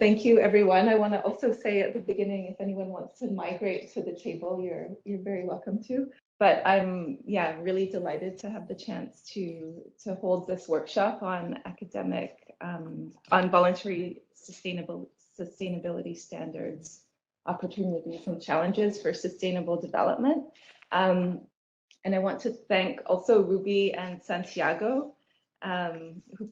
Thank you, everyone. I want to also say at the beginning, if anyone wants to migrate to the table, you're very welcome to. But I'm really delighted to have the chance to hold this workshop on on voluntary sustainability standards, opportunities and challenges for sustainable development. And I want to thank also Ruby and Santiago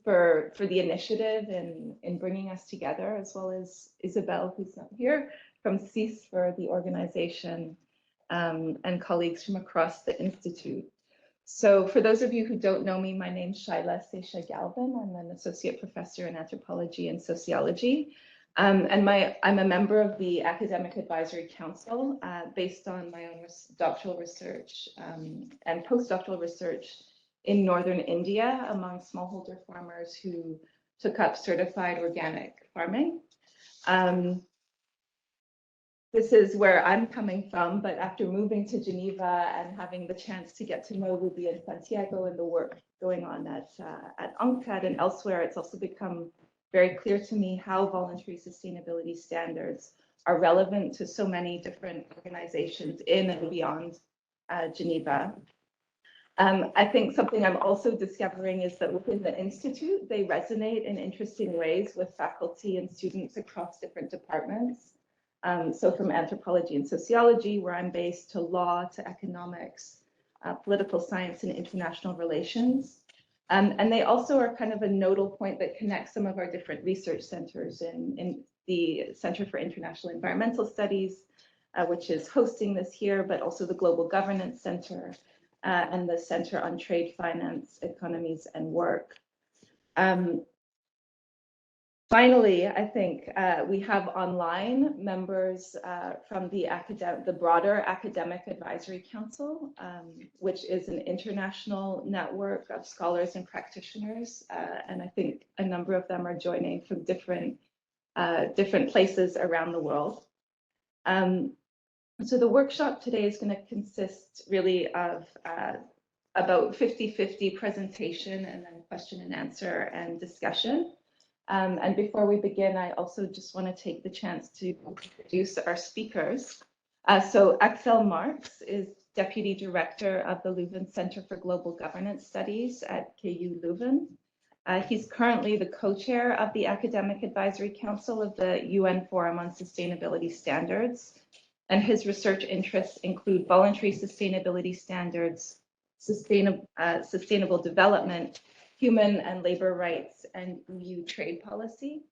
for the initiative in bringing us together, as well as Isabel, who's not here, from CIS for the organization, and colleagues from across the Institute. So for those of you who don't know me, my name's Shaila Seisha Galvin. I'm an associate professor in anthropology and sociology. And I'm a member of the Academic Advisory Council based on my own doctoral research and postdoctoral research in northern India among smallholder farmers who took up certified organic farming. This is where I'm coming from, but after moving to Geneva and having the chance to get to know Ruby and Santiago and the work going on at UNCTAD and elsewhere, it's also become very clear to me how voluntary sustainability standards are relevant to so many different organizations in and beyond Geneva. I think something I'm also discovering is that within the Institute, they resonate in interesting ways with faculty and students across different departments. So from anthropology and sociology, where I'm based, to law, to economics, political science and international relations. And they also are kind of a nodal point that connects some of our different research centers in the Center for International Environmental Studies, which is hosting this here, but also the Global Governance Center and the Center on Trade, Finance, Economies and Work. Finally, I think we have online members from the broader Academic Advisory Council, which is an international network of scholars and practitioners. And I think a number of them are joining from different places around the world. So the workshop today is going to consist really of about 50-50 presentation and then question and answer and discussion. And before we begin, I also just want to take the chance to introduce our speakers. So Axel Marx is Deputy Director of the Leuven Center for Global Governance Studies at KU Leuven. He's currently the co-chair of the Academic Advisory Council of the UN Forum on Sustainability Standards. And his research interests include voluntary sustainability standards, sustainable development, human and labor rights, and EU trade policy.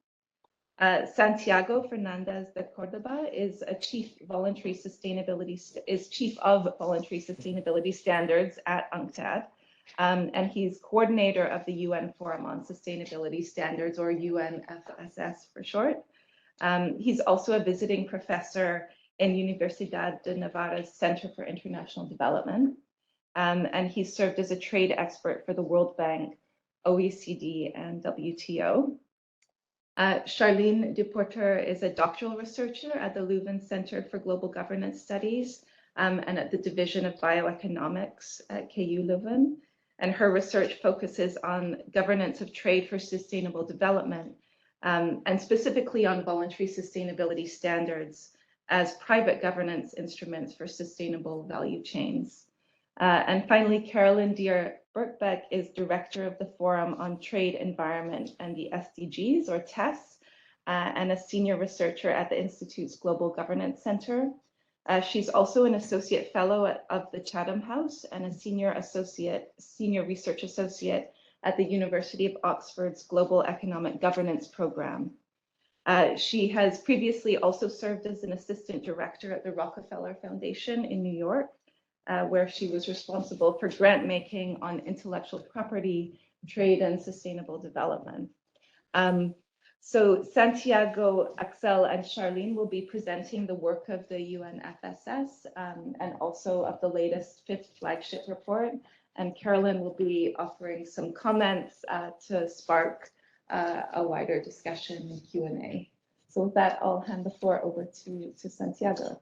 Santiago Fernandez de Cordoba is chief of voluntary sustainability standards at UNCTAD, and he's coordinator of the UN Forum on Sustainability Standards, or UNFSS for short. He's also a visiting professor in Universidad de Navarra's Center for International Development, and he's served as a trade expert for the World Bank, OECD and WTO. Charlene Deporter is a doctoral researcher at the Leuven Center for Global Governance Studies and at the Division of Bioeconomics at KU Leuven. And her research focuses on governance of trade for sustainable development, and specifically on voluntary sustainability standards as private governance instruments for sustainable value chains. And finally, Carolyn Deer-Birkbeck is director of the Forum on Trade, Environment, and the SDGs, or TESS, and a senior researcher at the Institute's Global Governance Center. She's also an associate fellow of the Chatham House and a senior research associate at the University of Oxford's Global Economic Governance Program. She has previously also served as an assistant director at the Rockefeller Foundation in New York, where she was responsible for grant making on intellectual property, trade, and sustainable development. So Santiago, Axel, and Charlene will be presenting the work of the UNFSS and also of the latest 5th flagship report. And Carolyn will be offering some comments to spark a wider discussion and Q&A. So with that, I'll hand the floor over to Santiago.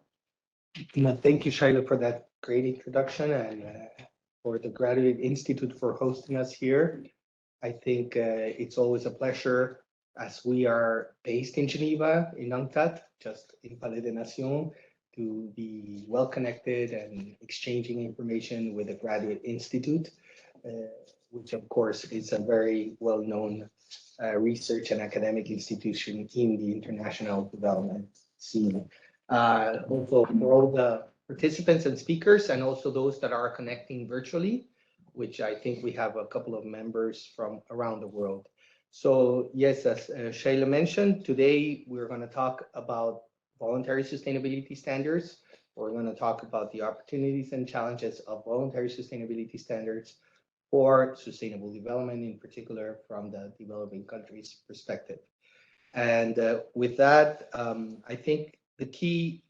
Thank you, Shaila, for that great introduction, and for the Graduate Institute for hosting us here. I think it's always a pleasure as we are based in Geneva, in UNCTAD, just in Palais des Nations, to be well connected and exchanging information with the Graduate Institute, which of course is a very well-known research and academic institution in the international development scene. Also for all the participants and speakers, and also those that are connecting virtually, which I think we have a couple of members from around the world. So yes, as Shayla mentioned, today we're going to talk about voluntary sustainability standards. We're going to talk about the opportunities and challenges of voluntary sustainability standards for sustainable development, in particular from the developing countries' perspective. And with that, I think the key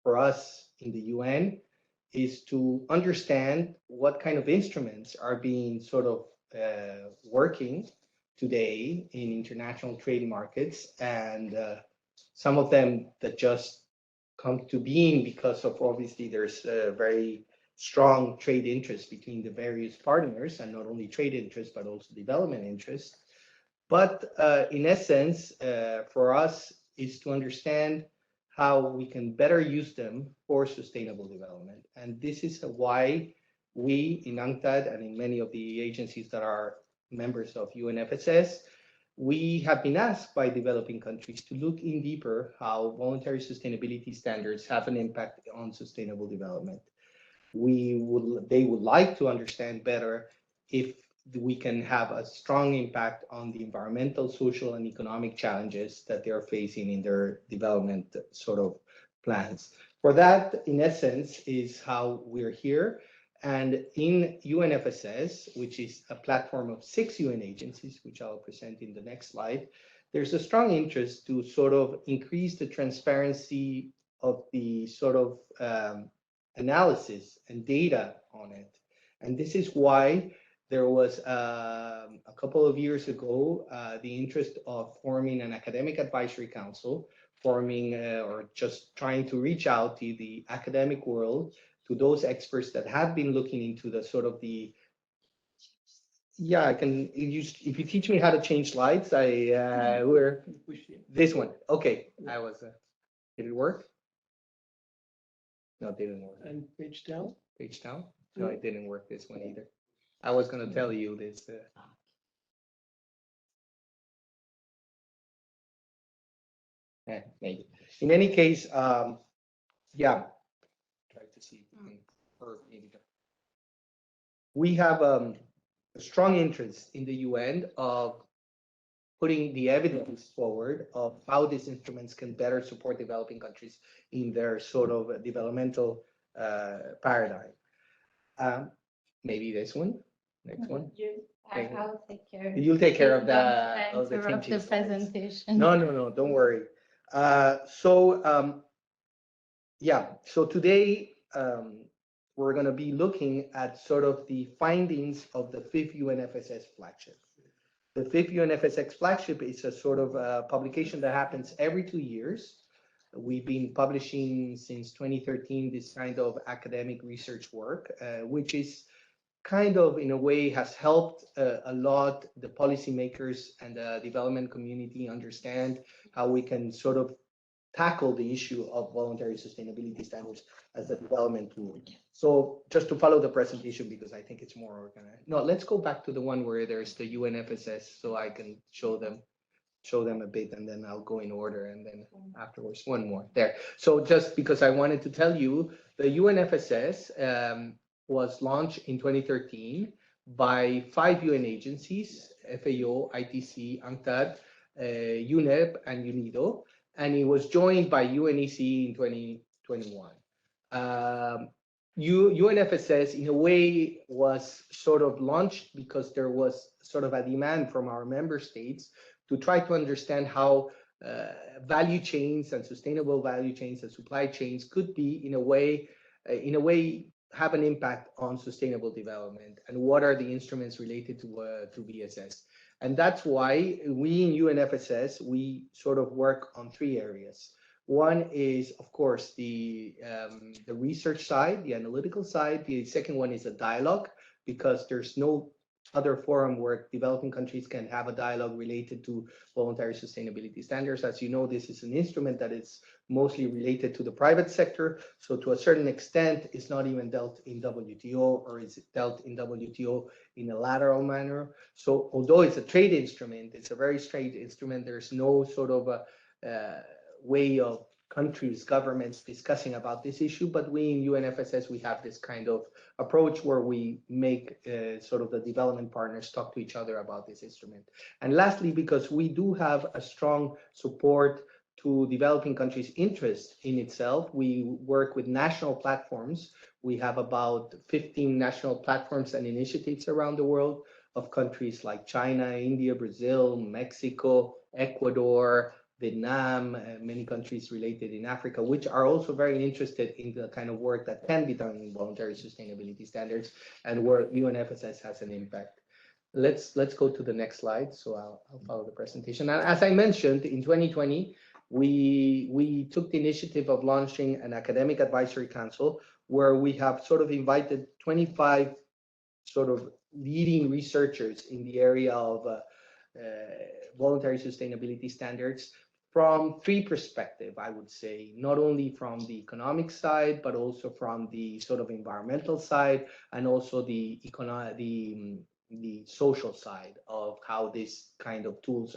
for us in the UN is to understand what kind of instruments are being sort of working today in international trade markets, and some of them that just come to being because of obviously there's a very strong trade interest between the various partners, and not only trade interest but also development interest. But in essence, for us is to understand how we can better use them for sustainable development. And this is why we in UNCTAD and in many of the agencies that are members of UNFSS, we have been asked by developing countries to look in deeper how voluntary sustainability standards have an impact on sustainable development. They would like to understand better if we can have a strong impact on the environmental, social, and economic challenges that they are facing in their development sort of plans. For that, in essence, is how we're here. And in UNFSS, which is a platform of 6 UN agencies, which I'll present in the next slide, there's a strong interest to sort of increase the transparency of the sort of analysis and data on it. And this is why there was a couple of years ago the interest of forming an academic advisory council, or just trying to reach out to the academic world, to those experts that have been looking into the sort of the, yeah, I can use, if you teach me how to change slides, we're, this one, okay, I was, did it work? No, it didn't work. And page down? Page down? No, it didn't work, this one either. I was going to tell you this. Maybe. In any case, yeah. Try to see if we can, or maybe we have a strong interest in the UN of putting the evidence forward of how these instruments can better support developing countries in their sort of developmental paradigm. Maybe this one, next one. I'll take care. You'll take care of the interrupt the presentation. No, don't worry. Yeah, so today we're going to be looking at sort of the findings of the 5th UNFSS flagship. The 5th UNFSS flagship is a sort of publication that happens every 2 years. We've been publishing since 2013 this kind of academic research work, which is kind of, in a way, has helped a lot the policymakers and the development community understand how we can sort of tackle the issue of voluntary sustainability standards as a development tool. So just to follow the presentation, because I think it's more organized. No, let's go back to the one where there's the UNFSS so I can show them a bit, and then I'll go in order, and then afterwards one more there. So just because I wanted to tell you, the UNFSS was launched in 2013 by 5 UN agencies, FAO, ITC, UNCTAD, UNEP, and UNIDO, and it was joined by UNEC in 2021. UNFSS, in a way, was sort of launched because there was sort of a demand from our member states to try to understand how value chains and sustainable value chains and supply chains could be, in a way, have an impact on sustainable development, and what are the instruments related to VSS. And that's why we in UNFSS, we sort of work on 3 areas. One is, of course, the research side, the analytical side. The second one is a dialogue, because there's no other forum where developing countries can have a dialogue related to voluntary sustainability standards. As you know, this is an instrument that is mostly related to the private sector. So to a certain extent, it's not even dealt in WTO, or is it dealt in WTO in a lateral manner. So although it's a trade instrument, it's a very straight instrument. There's no sort of a way of countries, governments discussing about this issue, but we in UNFSS, we have this kind of approach where we make sort of the development partners talk to each other about this instrument. And lastly, because we do have a strong support to developing countries' interest in itself, we work with national platforms. We have about 15 national platforms and initiatives around the world of countries like China, India, Brazil, Mexico, Ecuador, Vietnam, many countries related in Africa, which are also very interested in the kind of work that can be done in voluntary sustainability standards and where UNFSS has an impact. Let's go to the next slide. So I'll follow the presentation. And as I mentioned, in 2020, we took the initiative of launching an academic advisory council where we have sort of invited 25 sort of leading researchers in the area of voluntary sustainability standards from three perspectives, I would say, not only from the economic side, but also from the sort of environmental side, and also the social side of how these kind of tools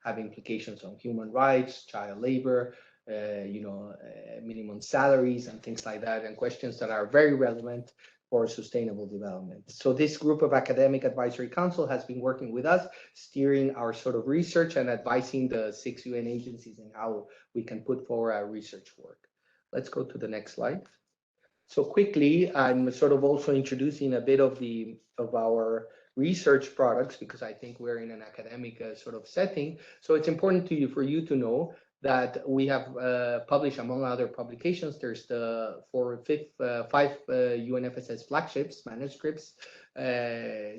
have implications on human rights, child labor, minimum salaries and things like that, and questions that are very relevant for sustainable development. So this group of academic advisory council has been working with us, steering our sort of research and advising the 6 UN agencies in how we can put forward our research work. Let's go to the next slide. So quickly, I'm sort of also introducing a bit of our research products, because I think we're in an academic sort of setting. So it's important for you to know that we have published, among other publications, there's the five UNFSS flagships, manuscripts,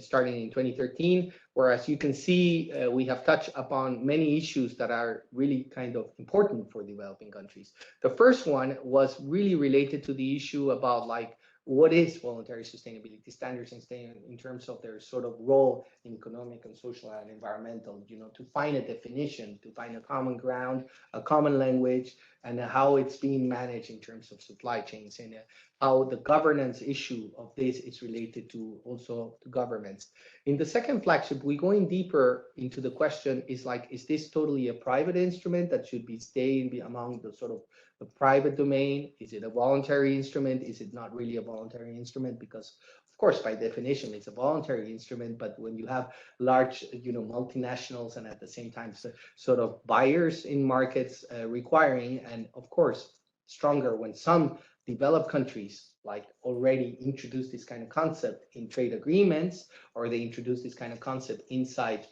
starting in 2013, whereas you can see we have touched upon many issues that are really kind of important for developing countries. The first one was really related to the issue about like, what is voluntary sustainability standards in terms of their sort of role in economic and social and environmental, to find a definition, to find a common ground, a common language, and how it's being managed in terms of supply chains, and how the governance issue of this is related to also to governments. In the second flagship, we're going deeper into the question is this totally a private instrument that should be staying among the sort of the private domain? Is it a voluntary instrument? Is it not really a voluntary instrument? Because of course, by definition, it's a voluntary instrument, but when you have large, multinationals and at the same time, sort of buyers in markets requiring, and of course, stronger when some developed countries like already introduce this kind of concept in trade agreements, or they introduce this kind of concept inside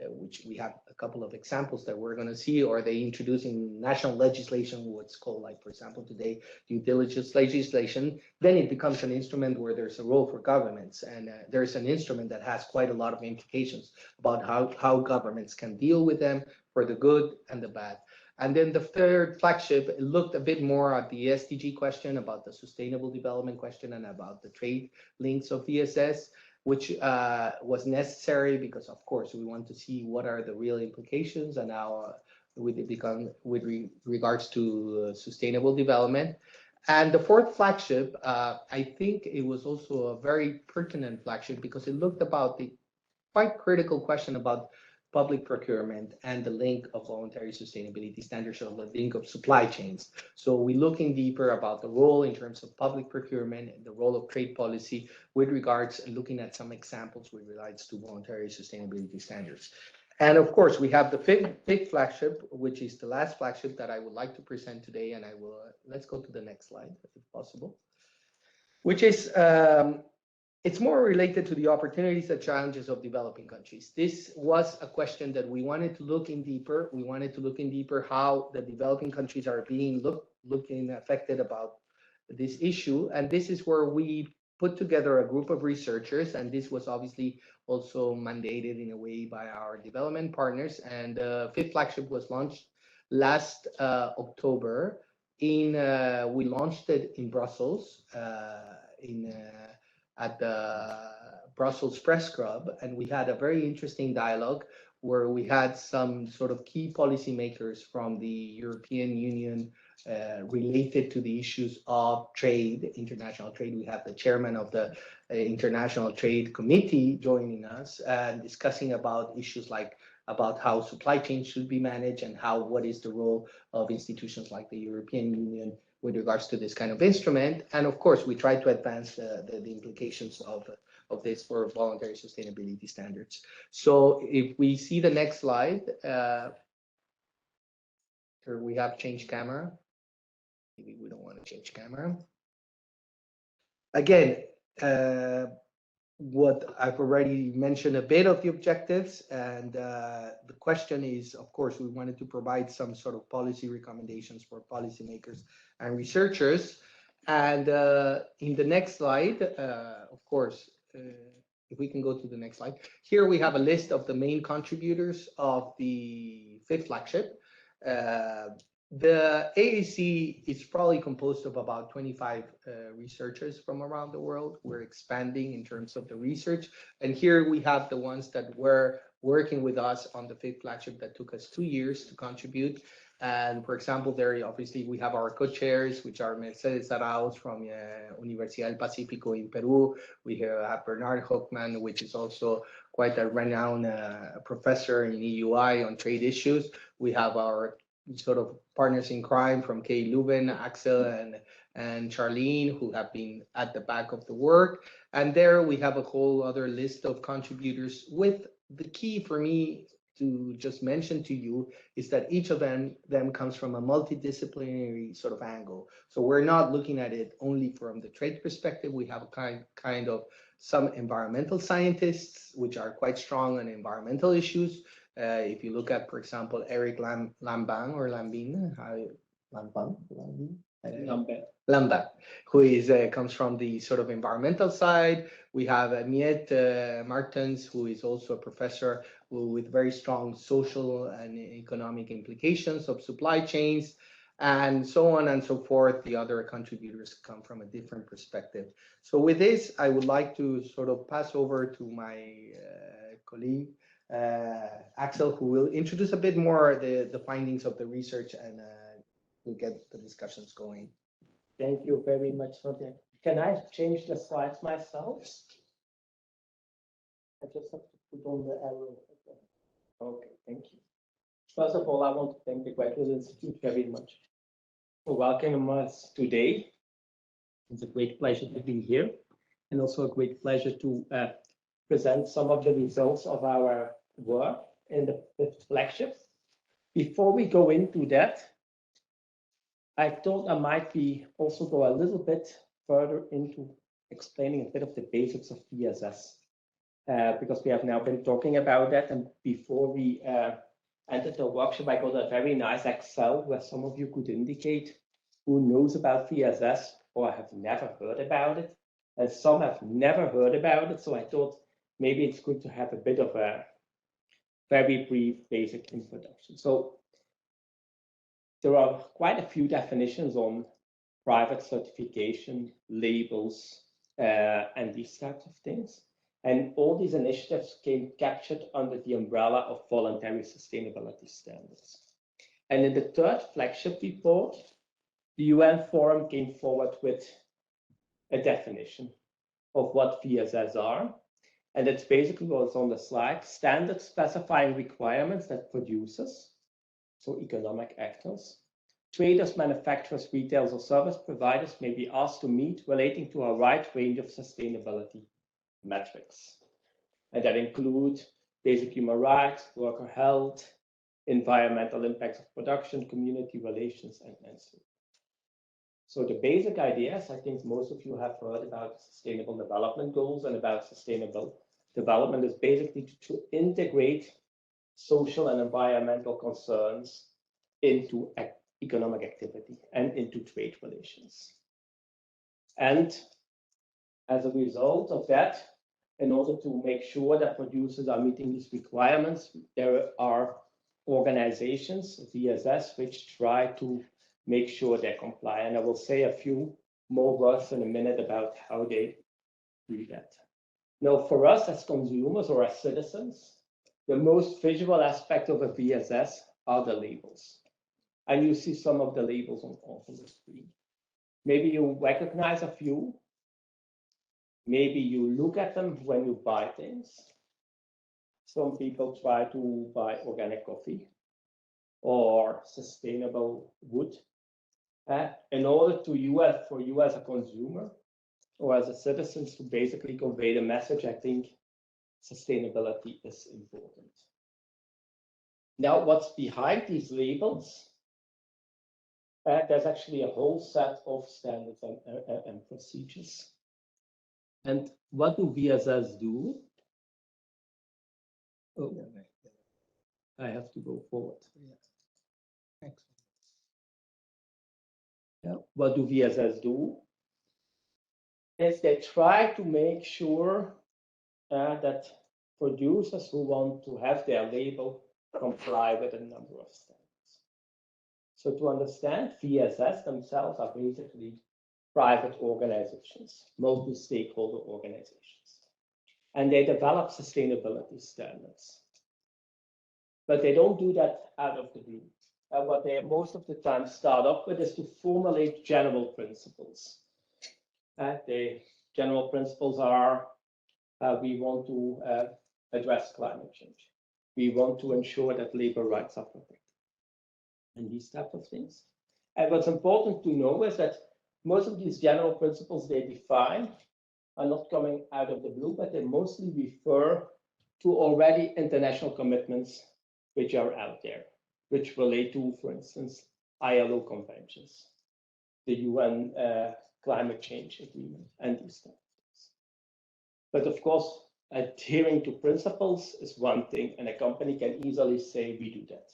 which we have a couple of examples that we're going to see, or they introducing national legislation, what's called, like, for example, today, due diligence legislation, then it becomes an instrument where there's a role for governments. And there's an instrument that has quite a lot of implications about how governments can deal with them for the good and the bad. And then the third flagship looked a bit more at the SDG question, about the sustainable development question, and about the trade links of VSS, which was necessary because, of course, we want to see what are the real implications and how with regards to sustainable development. And the fourth flagship, I think it was also a very pertinent flagship because it looked about the quite critical question about public procurement and the link of voluntary sustainability standards, or the link of supply chains. So we're looking deeper about the role in terms of public procurement and the role of trade policy with regards, and looking at some examples with regards to voluntary sustainability standards. And of course, we have the fifth flagship, which is the last flagship that I would like to present today. And I will, let's go to the next slide, if possible, which is, it's more related to the opportunities and challenges of developing countries. This was a question that we wanted to look in deeper. We wanted to look in deeper how the developing countries are being looking affected about this issue. And this is where we put together a group of researchers. And this was obviously also mandated in a way by our development partners. And the fifth flagship was launched last October. We launched it in Brussels, at the Brussels Press Club, and we had a very interesting dialogue where we had some sort of key policymakers from the European Union related to the issues of trade, international trade. We have the chairman of the International Trade Committee joining us and discussing about issues like about how supply chains should be managed and what is the role of institutions like the European Union with regards to this kind of instrument. And of course, we try to advance the implications of this for voluntary sustainability standards. So if we see the next slide, here we have change camera. Maybe we don't want to change camera. Again, what I've already mentioned a bit of the objectives, and the question is, of course, we wanted to provide some sort of policy recommendations for policymakers and researchers. And in the next slide, of course, if we can go to the next slide, here we have a list of the main contributors of the fifth flagship. The AAC is probably composed of about 25 researchers from around the world. We're expanding in terms of the research. And here we have the ones that were working with us on the fifth flagship that took us 2 years to contribute. And for example, there obviously we have our co-chairs, which are Mercedes Arauz from Universidad del Pacífico in Peru. We have Bernard Hochman, which is also quite a renowned professor in EUI on trade issues. We have our sort of partners in crime from Kay Leuven, Axel, and Charlene, who have been at the back of the work. And there we have a whole other list of contributors, with the key for me to just mention to you is that each of them comes from a multidisciplinary sort of angle. So we're not looking at it only from the trade perspective. We have a kind of some environmental scientists, which are quite strong on environmental issues. If you look at, for example, Eric Lambin, who comes from the sort of environmental side. We have Miette Martens, who is also a professor with very strong social and economic implications of supply chains, and so on and so forth. The other contributors come from a different perspective. So with this, I would like to sort of pass over to my colleague, Axel, who will introduce a bit more the findings of the research, and we'll get the discussions going. Thank you very much for that. Can I change the slides myself? I just have to put on the arrow. Okay, thank you. First of all, I want to thank the Graduate Institute very much for welcoming us today. It's a great pleasure to be here, and also a great pleasure to present some of the results of our work in the fifth flagship. Before we go into that, I thought I might also go a little bit further into explaining a bit of the basics of VSS, because we have now been talking about that. And before we entered the workshop, I got a very nice Excel where some of you could indicate who knows about VSS or have never heard about it, and some have never heard about it. So I thought maybe it's good to have a bit of a very brief basic introduction. So there are quite a few definitions on private certification, labels, and these types of things. And all these initiatives came captured under the umbrella of voluntary sustainability standards. And in the third flagship report, the UN Forum came forward with a definition of what VSS are. And it's basically what's on the slide: standards specifying requirements that producers, so economic actors, traders, manufacturers, retailers, or service providers may be asked to meet relating to a wide range of sustainability metrics. And that include basic human rights, worker health, environmental impacts of production, community relations, and so on. So the basic ideas, I think most of you have heard about Sustainable Development Goals and about sustainable development, is basically to integrate social and environmental concerns into economic activity and into trade relations. And as a result of that, in order to make sure that producers are meeting these requirements, there are organizations, VSS, which try to make sure they comply. And I will say a few more words in a minute about how they do that. Now, for us as consumers or as citizens, the most visual aspect of a VSS are the labels. And you see some of the labels on the screen. Maybe you recognize a few. Maybe you look at them when you buy things. Some people try to buy organic coffee or sustainable wood. In order for you as a consumer or as a citizen to basically convey the message, I think sustainability is important. Now, what's behind these labels? There's actually a whole set of standards and procedures. And what do VSS do? Oh, I have to go forward. Thanks. Yeah. What do VSS do? Is they try to make sure that producers who want to have their label comply with a number of standards. So to understand, VSS themselves are basically private organizations, multi-stakeholder organizations. And they develop sustainability standards. But they don't do that out of the blue. What they most of the time start off with is to formulate general principles. The general principles are, we want to address climate change. We want to ensure that labor rights are protected. And these types of things. And what's important to know is that most of these general principles they define are not coming out of the blue, but they mostly refer to already international commitments which are out there, which relate to, for instance, ILO conventions, the UN climate change agreement, and these types of things. But of course, adhering to principles is one thing, and a company can easily say, we do that.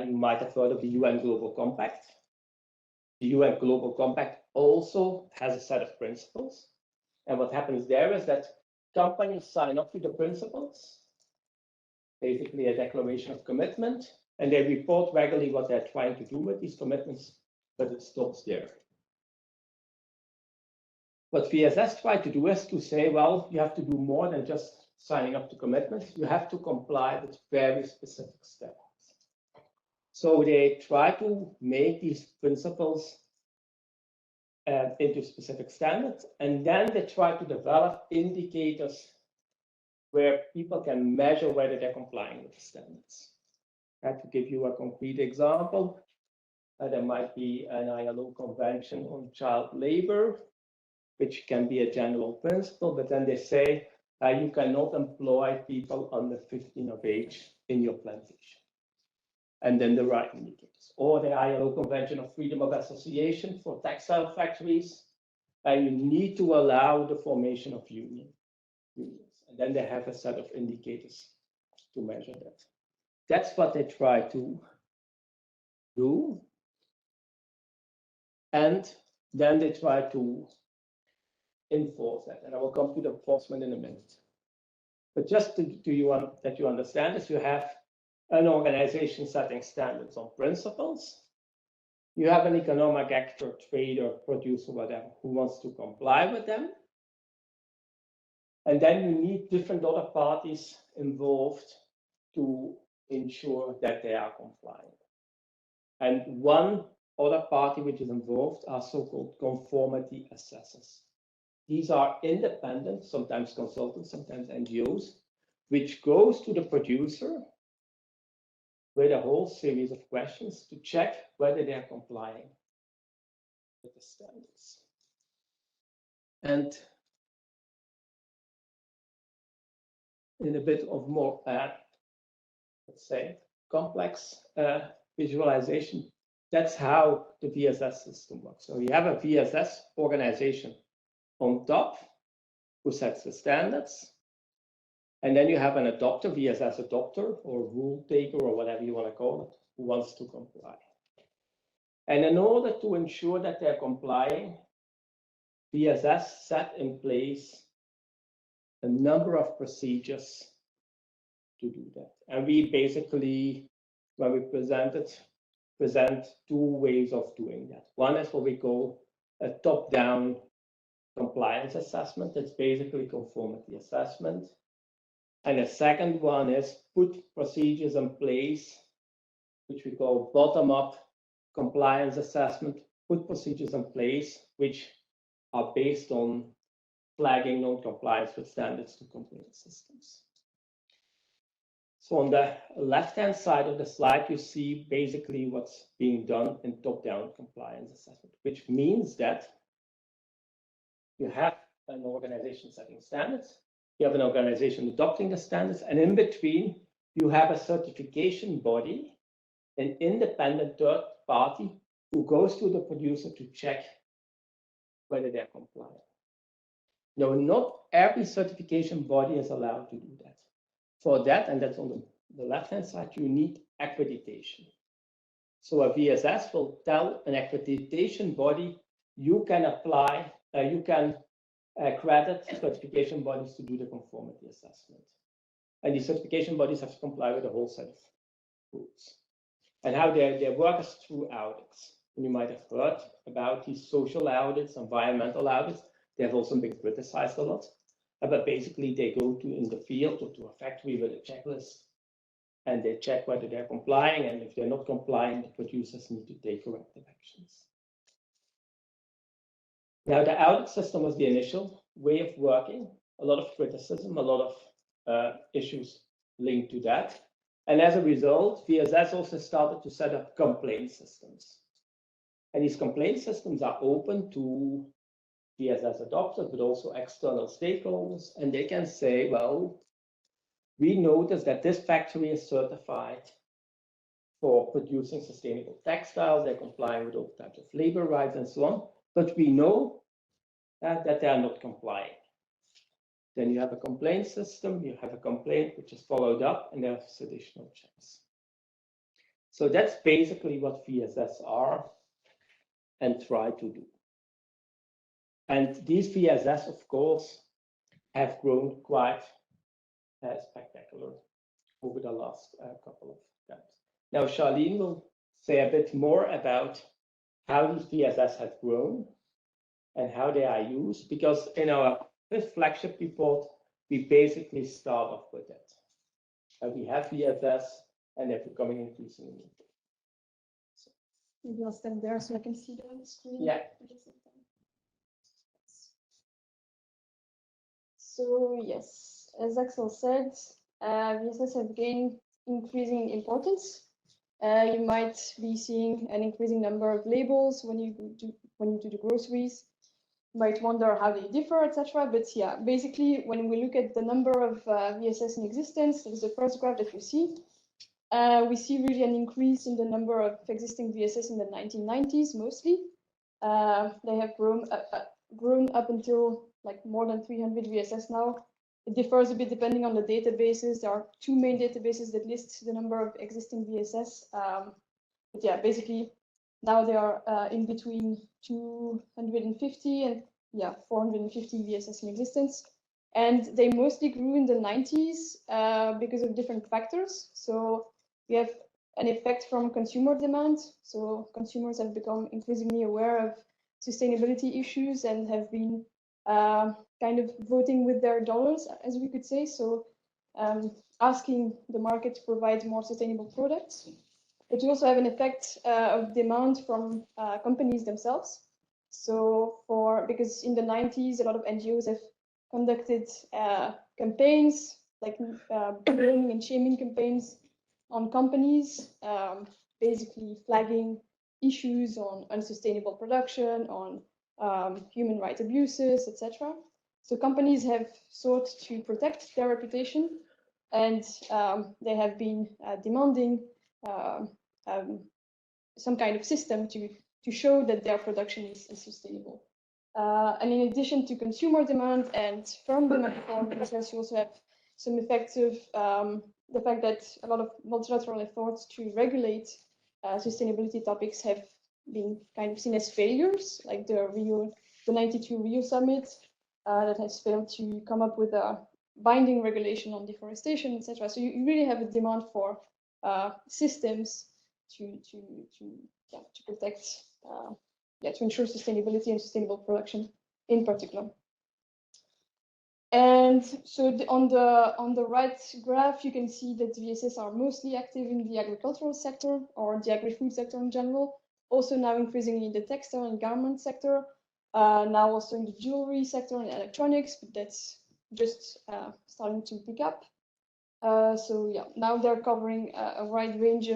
You might have heard of the UN Global Compact. The UN Global Compact also has a set of principles. And what happens there is that companies sign up to the principles, basically a declaration of commitment, and they report regularly what they're trying to do with these commitments, but it stops there. What VSS tried to do is to say, well, you have to do more than just signing up to commitments. You have to comply with very specific steps. So they try to make these principles into specific standards, and then they try to develop indicators where people can measure whether they're complying with the standards. To give you a concrete example, there might be an ILO convention on child labor, which can be a general principle, but then they say you cannot employ people under 15 of age in your plantation. And then the right indicators, or the ILO Convention of Freedom of Association for textile factories, and you need to allow the formation of unions. And then they have a set of indicators to measure that. That's what they try to do. And then they try to enforce that. And I will come to the enforcement in a minute. But just that you understand this, you have an organization setting standards on principles. You have an economic actor, trader, producer, whatever, who wants to comply with them. And then you need different other parties involved to ensure that they are compliant. And one other party which is involved are so-called conformity assessors. These are independent, sometimes consultants, sometimes NGOs, which goes to the producer with a whole series of questions to check whether they are complying with the standards. And in a bit of more, let's say, complex visualization, that's how the VSS system works. So you have a VSS organization on top who sets the standards. And then you have an adopter, VSS adopter, or rule taker, or whatever you want to call it, who wants to comply. And in order to ensure that they're complying, VSS set in place a number of procedures to do that. And we basically, when we present two ways of doing that. One is what we call a top-down compliance assessment. That's basically conformity assessment. And the second one is put procedures in place, which we call bottom-up compliance assessment. Put procedures in place which are based on flagging non-compliance with standards to compliance systems. So on the left-hand side of the slide, you see basically what's being done in top-down compliance assessment, which means that you have an organization setting standards, you have an organization adopting the standards, and in between, you have a certification body, an independent third party who goes to the producer to check whether they're compliant. Now, not every certification body is allowed to do that. For that, and that's on the left-hand side, you need accreditation. So a VSS will tell an accreditation body, you can apply, you can credit certification bodies to do the conformity assessment. And these certification bodies have to comply with a whole set of rules. And how they work is through audits. And you might have heard about these social audits, environmental audits. They have also been criticized a lot. But basically, they go to in the field or to a factory with a checklist, and they check whether they're complying. And if they're not complying, the producers need to take corrective actions. Now, the audit system was the initial way of working. A lot of criticism, a lot of issues linked to that. And as a result, VSS also started to set up complaint systems. And these complaint systems are open to VSS adopters, but also external stakeholders. And they can say, well, we noticed that this factory is certified for producing sustainable textiles. They're complying with all types of labor rights and so on. But we know that they are not complying. Then you have a complaint system, you have a complaint which is followed up, and there's additional checks. So that's basically what VSS are and try to do. And these VSS, of course, have grown quite spectacular over the last couple of times. Now, Charlene will say a bit more about how these VSS have grown and how they are used, because in our first flagship report, we basically start off with that. We have VSS, and they're becoming increasingly important. So, maybe I'll stand there so I can see the screen. Yeah. So yes, as Axel said, VSS have gained increasing importance. You might be seeing an increasing number of labels when you do the groceries. You might wonder how they differ, etc. But yeah, basically, when we look at the number of VSS in existence, that is the first graph that you see. We see really an increase in the number of existing VSS in the 1990s, mostly. They have grown up until like more than 300 VSS now. It differs a bit depending on the databases. There are two main databases that list the number of existing VSS. But yeah, basically now they are in between 250 and 450 VSS in existence. And they mostly grew in the 90s because of different factors. So we have an effect from consumer demand. So consumers have become increasingly aware of sustainability issues and have been kind of voting with their dollars, as we could say. So asking the market to provide more sustainable products. But we also have an effect of demand from companies themselves. So because in the 90s, a lot of NGOs have conducted campaigns, like bullying and shaming campaigns on companies, basically flagging issues on unsustainable production, on human rights abuses, etc. So companies have sought to protect their reputation, and they have been demanding some kind of system to show that their production is sustainable. And in addition to consumer demand and firm demand for business, you also have some effects of the fact that a lot of multilateral efforts to regulate sustainability topics have been kind of seen as failures, like the 92 Rio summit that has failed to come up with a binding regulation on deforestation, etc. So you really have a demand for systems to protect, to ensure sustainability and sustainable production. in particular. And so on the right graph, you can see that VSS are mostly active in the agricultural sector or the agri-food sector in general. Also now increasingly in the textile and garment sector. Now also in the jewelry sector and electronics, but that's just starting to pick up. So yeah, now they're covering a wide range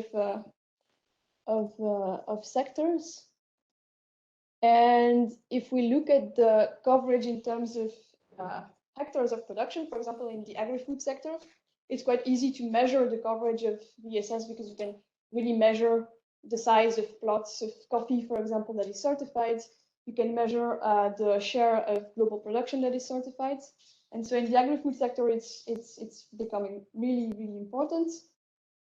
of sectors. And if we look at the coverage in terms of hectares of production, for example, in the agri-food sector, it's quite easy to measure the coverage of VSS because you can really measure the size of plots of coffee, for example, that is certified. You can measure the share of global production that is certified. And so in the agri-food sector, it's becoming really, really important.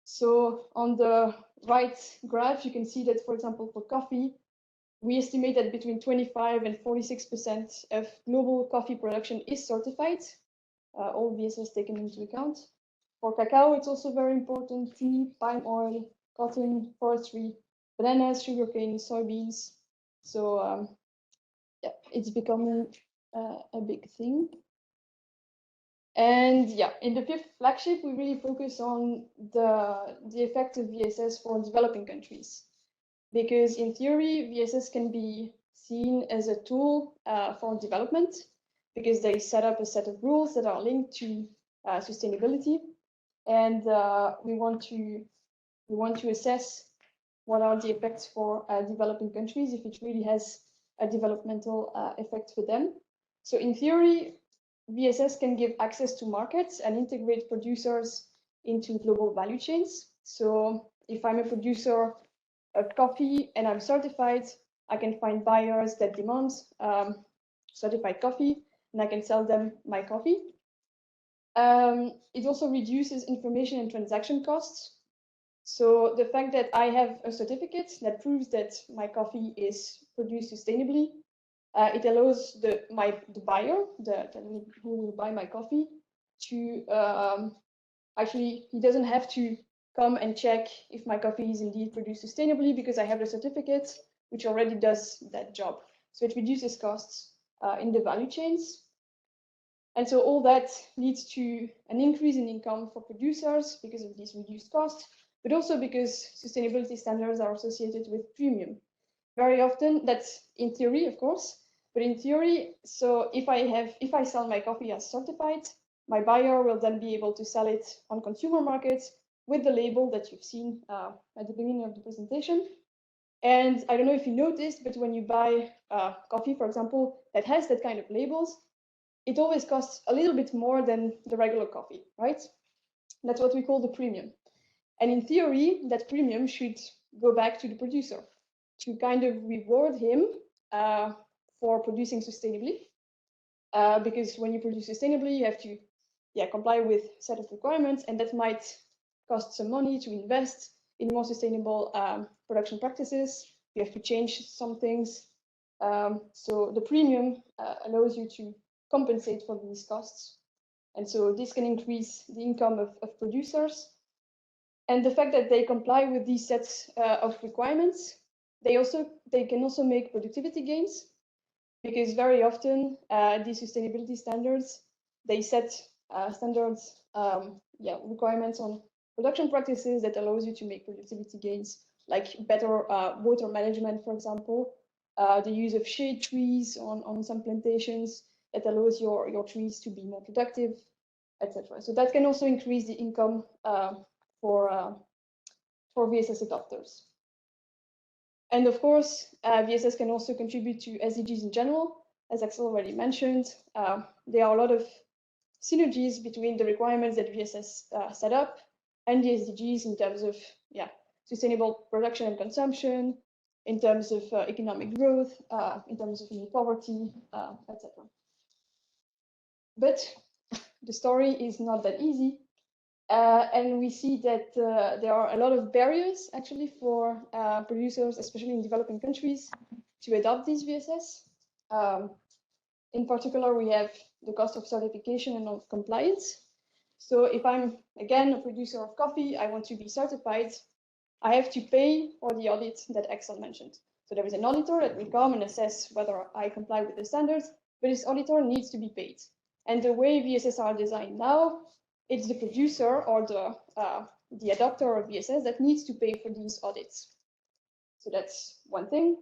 So on the right graph, you can see that, for example, for coffee, we estimate that between 25 and 46% of global coffee production is certified, all VSS taken into account. For cacao, it's also very important: tea, palm oil, cotton, forestry, bananas, sugarcane, soybeans. So yeah, it's becoming a big thing. And yeah, in the fifth flagship, we really focus on the effect of VSS for developing countries. Because in theory, VSS can be seen as a tool for development, because they set up a set of rules that are linked to sustainability, and we want to assess what are the effects for developing countries, if it really has a developmental effect for them. So in theory, VSS can give access to markets and integrate producers into global value chains. So if I'm a producer of coffee and I'm certified, I can find buyers that demand certified coffee, and I can sell them my coffee. It also reduces information and transaction costs. So the fact that I have a certificate that proves that my coffee is produced sustainably, it allows the buyer, who will buy my coffee, to actually, he doesn't have to come and check if my coffee is indeed produced sustainably, because I have the certificate, which already does that job. So it reduces costs in the value chains. And so all that leads to an increase in income for producers because of these reduced costs, but also because sustainability standards are associated with premium. Very often, that's in theory, of course, but in theory, so if I sell my coffee as certified, my buyer will then be able to sell it on consumer markets with the label that you've seen at the beginning of the presentation. And I don't know if you noticed, but when you buy coffee, for example, that has that kind of labels, it always costs a little bit more than the regular coffee, right? That's what we call the premium. And in theory, that premium should go back to the producer to kind of reward him for producing sustainably. Because when you produce sustainably, you have to comply with a set of requirements, and that might cost some money to invest in more sustainable production practices. You have to change some things. So the premium allows you to compensate for these costs. And so this can increase the income of producers. And the fact that they comply with these sets of requirements, they can also make productivity gains, because very often these sustainability standards, they set standards, requirements on production practices that allows you to make productivity gains, like better water management, for example, the use of shade trees on some plantations that allows your trees to be more productive, etc. So that can also increase the income for VSS adopters. And of course, VSS can also contribute to SDGs in general. As Axel already mentioned, there are a lot of synergies between the requirements that VSS set up and the SDGs in terms of sustainable production and consumption, in terms of economic growth, in terms of poverty, etc. But the story is not that easy. And we see that there are a lot of barriers actually for producers, especially in developing countries, to adopt these VSS. In particular, we have the cost of certification and of compliance. So if I'm, again, a producer of coffee, I want to be certified, I have to pay for the audit that Axel mentioned. So there is an auditor that will come and assess whether I comply with the standards, but this auditor needs to be paid. And the way VSS are designed now, it's the producer or the adopter of VSS that needs to pay for these audits. So that's one thing.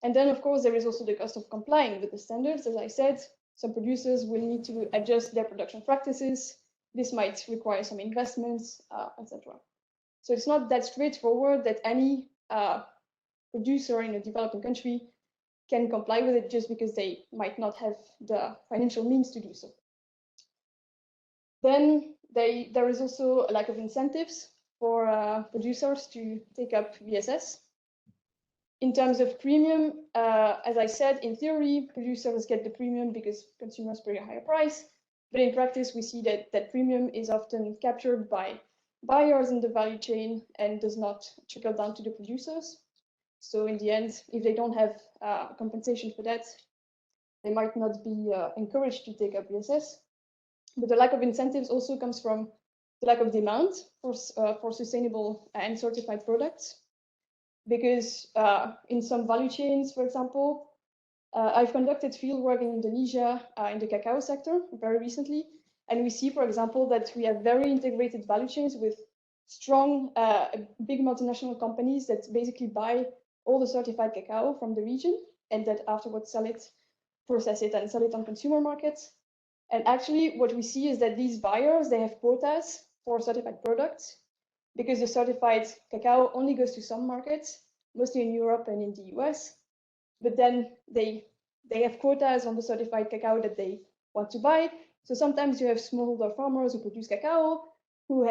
And then, of course, there is also the cost of complying with the standards. As I said, some producers will need to adjust their production practices. This might require some investments, etc. So it's not that straightforward that any producer in a developing country can comply with it just because they might not have the financial means to do so. Then there is also a lack of incentives for producers to take up VSS. In terms of premium, as I said, in theory, producers get the premium because consumers pay a higher price. But in practice, we see that that premium is often captured by buyers in the value chain and does not trickle down to the producers. So in the end, if they don't have compensation for that, they might not be encouraged to take up VSS. But the lack of incentives also comes from the lack of demand for sustainable and certified products. Because in some value chains, for example, I've conducted fieldwork in Indonesia in the cacao sector very recently. And we see, for example, that we have very integrated value chains with strong, big multinational companies that basically buy all the certified cacao from the region and that afterwards sell it, process it, and sell it on consumer markets. And actually, what we see is that these buyers, they have quotas for certified products because the certified cacao only goes to some markets, mostly in Europe and in the US. But then they have quotas on the certified cacao that they want to buy. So sometimes you have smallholder farmers who produce cacao who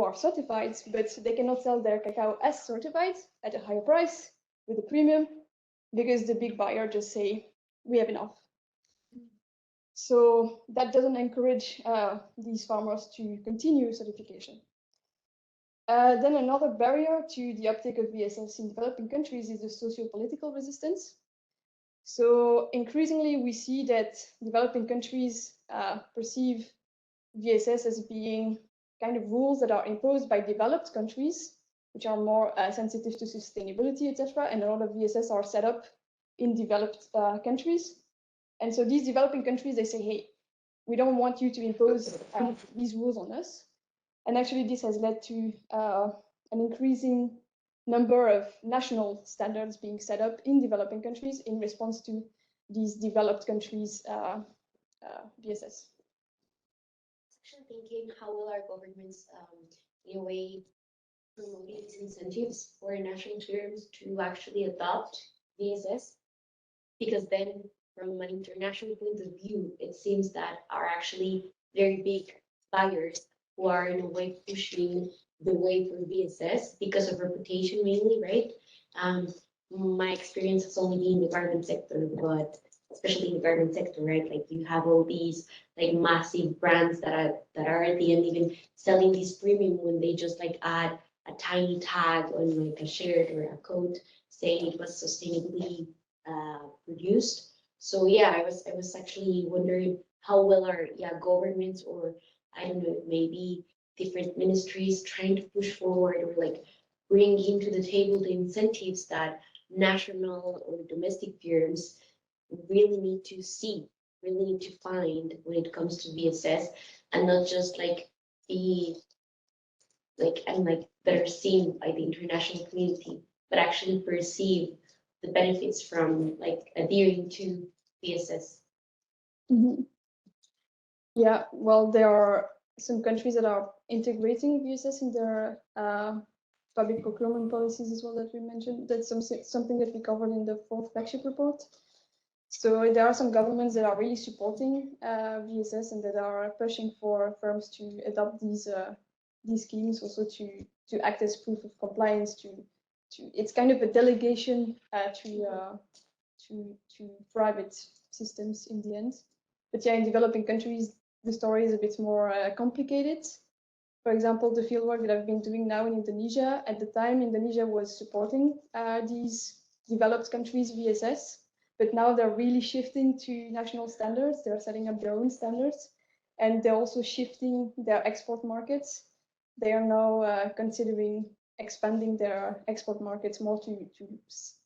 are certified, but they cannot sell their cacao as certified at a higher price with a premium because the big buyer just say, we have enough. So that doesn't encourage these farmers to continue certification. Then another barrier to the uptake of VSS in developing countries is the socio-political resistance. So increasingly, we see that developing countries perceive VSS as being kind of rules that are imposed by developed countries, which are more sensitive to sustainability, etc. And a lot of VSS are set up in developed countries. And so these developing countries, they say, hey, we don't want you to impose these rules on us. And actually, this has led to an increasing number of national standards being set up in developing countries in response to these developed countries' VSS. Actually thinking, how will our governments, in a way, promote these incentives for national firms to actually adopt VSS? Because then, from an international point of view, it seems that are actually very big buyers who are in a way pushing the way for VSS because of reputation mainly, right? My experience has only been in the garden sector, but especially in the garden sector, right? Like you have all these like massive brands that are at the end even selling this premium when they just like add a tiny tag on like a shirt or a coat saying it was sustainably produced. So yeah, I was actually wondering how well are governments, or I don't know, maybe different ministries trying to push forward or like bring into the table the incentives that national or domestic firms really need to see, really need to find when it comes to VSS, and not just like be like that are seen by the international community, but actually perceive the benefits from like adhering to VSS. Mm-hmm. Yeah, well, there are some countries that are integrating VSS in their public procurement policies as well that we mentioned. That's something that we covered in the 4th flagship report. So there are some governments that are really supporting VSS and that are pushing for firms to adopt these schemes, also to act as proof of compliance. It's kind of a delegation to private systems in the end. But yeah, in developing countries, the story is a bit more complicated. For example, the fieldwork that I've been doing now in Indonesia, at the time, Indonesia was supporting these developed countries' VSS, but now they're really shifting to national standards. They're setting up their own standards, and they're also shifting their export markets. They are now considering expanding their export markets more to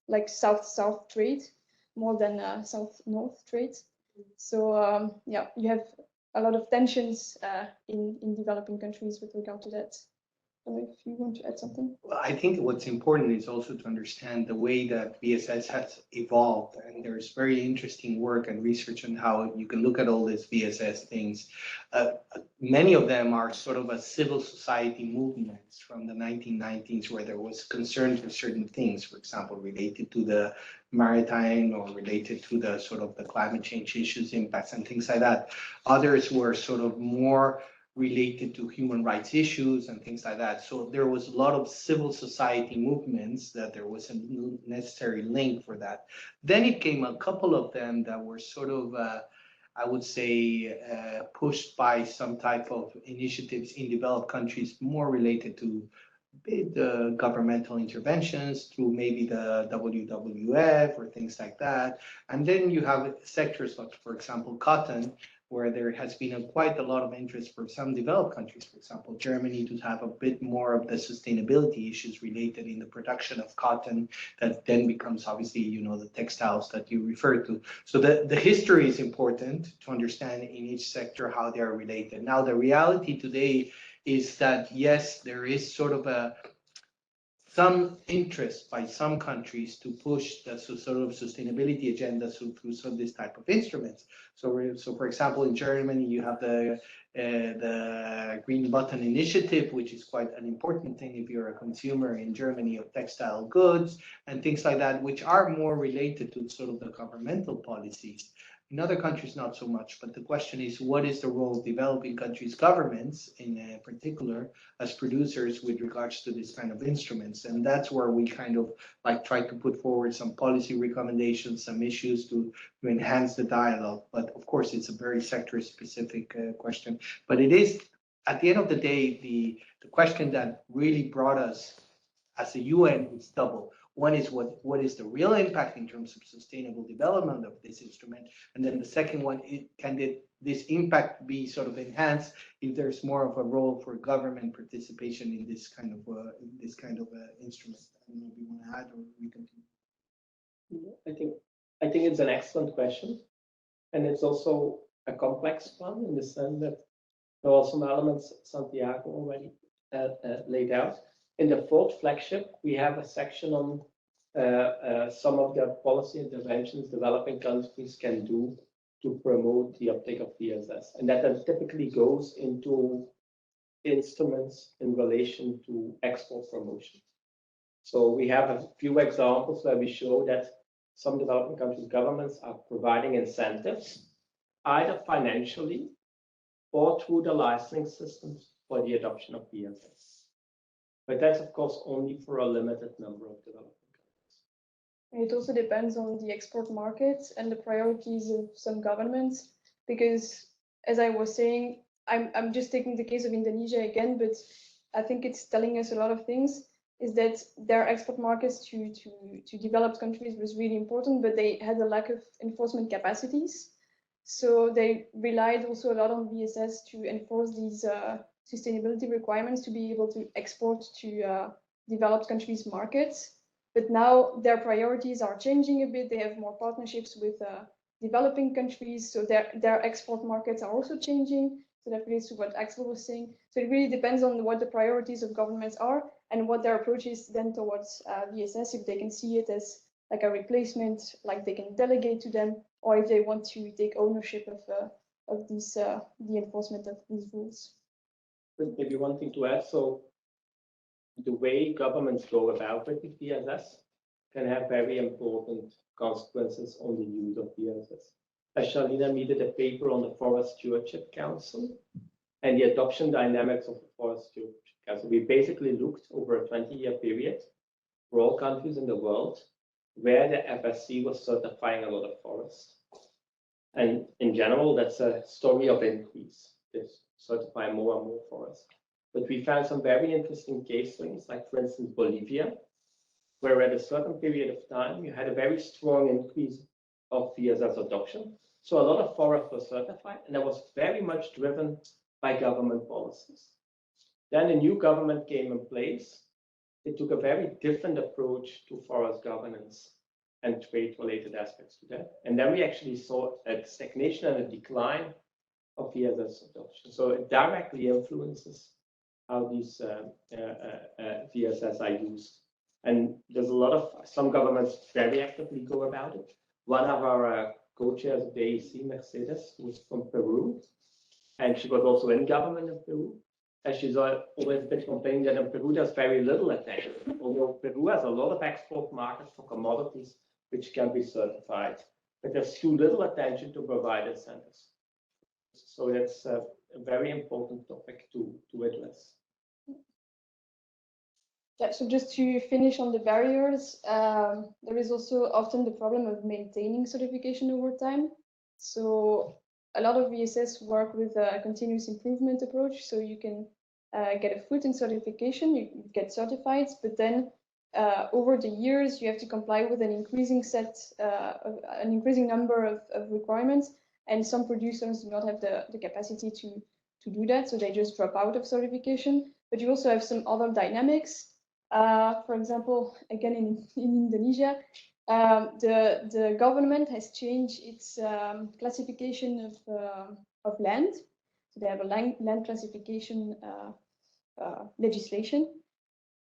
like south-south trade, more than south-north trade. So yeah, you have a lot of tensions in developing countries with regard to that. I don't know if you want to add something. Well, I think what's important is also to understand the way that VSS has evolved, and there's very interesting work and research on how you can look at all these VSS things. Many of them are sort of a civil society movements from the 1990s, where there was concern for certain things, for example, related to the maritime or related to the sort of the climate change issues, impacts, and things like that. Others were sort of more related to human rights issues and things like that. So there was a lot of civil society movements that there was a necessary link for that. Then it came a couple of them that were sort of, I would say, pushed by some type of initiatives in developed countries more related to the governmental interventions through maybe the WWF or things like that. And then you have sectors like, for example, cotton, where there has been quite a lot of interest for some developed countries, for example, Germany, to have a bit more of the sustainability issues related in the production of cotton that then becomes obviously, the textiles that you refer to. So the history is important to understand in each sector how they are related. Now, the reality today is that, yes, there is sort of some interest by some countries to push the sort of sustainability agenda through some of this type of instruments. So for example, in Germany, you have the Green Button Initiative, which is quite an important thing if you're a consumer in Germany of textile goods and things like that, which are more related to sort of the governmental policies. In other countries, not so much. But the question is, what is the role of developing countries' governments, in particular, as producers with regards to this kind of instruments? And that's where we kind of like try to put forward some policy recommendations, some issues to enhance the dialogue. But of course, it's a very sector-specific question. But it is, at the end of the day, the question that really brought us as a UN is double. One is what is the real impact in terms of sustainable development of this instrument, and then the second one, can this impact be sort of enhanced if there's more of a role for government participation in this kind of instrument? I don't know if you want to add or we continue. I think it's an excellent question, and it's also a complex one in the sense that there are some elements Santiago already laid out. In the fourth flagship, we have a section on some of the policy interventions developing countries can do to promote the uptake of VSS. And that then typically goes into instruments in relation to export promotion. So we have a few examples where we show that some developing countries' governments are providing incentives, either financially or through the licensing systems for the adoption of VSS. But that's, of course, only for a limited number of developing countries. It also depends on the export markets and the priorities of some governments, because as I was saying, I'm just taking the case of Indonesia again, but I think it's telling us a lot of things, is that their export markets to developed countries was really important, but they had a lack of enforcement capacities. So they relied also a lot on VSS to enforce these sustainability requirements to be able to export to developed countries' markets. But now their priorities are changing a bit. They have more partnerships with developing countries, so their export markets are also changing. So that relates to what Axel was saying. So it really depends on what the priorities of governments are and what their approach is then towards VSS, if they can see it as like a replacement, like they can delegate to them, or if they want to take ownership of these the enforcement of these rules. Maybe one thing to add, so the way governments go about with VSS can have very important consequences on the use of VSS. As Shalina needed a paper on the Forest Stewardship Council and the adoption dynamics of the Forest Stewardship Council. We basically looked over a 20-year period for all countries in the world where the FSC was certifying a lot of forests. And in general, that's a story of increase. They certify more and more forests. But we found some very interesting case studies, like for instance, Bolivia, where at a certain period of time, you had a very strong increase of VSS adoption. So a lot of forests were certified, and that was very much driven by government policies. Then a new government came in place. It took a very different approach to forest governance. and trade-related aspects to that. And then we actually saw a stagnation and a decline of VSS adoption. So it directly influences how these VSS are used. And there's a lot of, some governments very actively go about it. One of our co-chairs of the AEC, Mercedes, was from Peru, and she was also in government in Peru. And she's always been complaining that in Peru there's very little attention, although Peru has a lot of export markets for commodities which can be certified, but there's too little attention to provide incentives. So that's a very important topic to address. Yeah, so just to finish on the barriers, there is also often the problem of maintaining certification over time. So a lot of VSS work with a continuous improvement approach. So you can get a foot in certification, you get certified, but then over the years, you have to comply with an increasing number of requirements. And some producers do not have the capacity to do that. So they just drop out of certification. But you also have some other dynamics. For example, again, in Indonesia, the government has changed its classification of land. So they have a land classification legislation.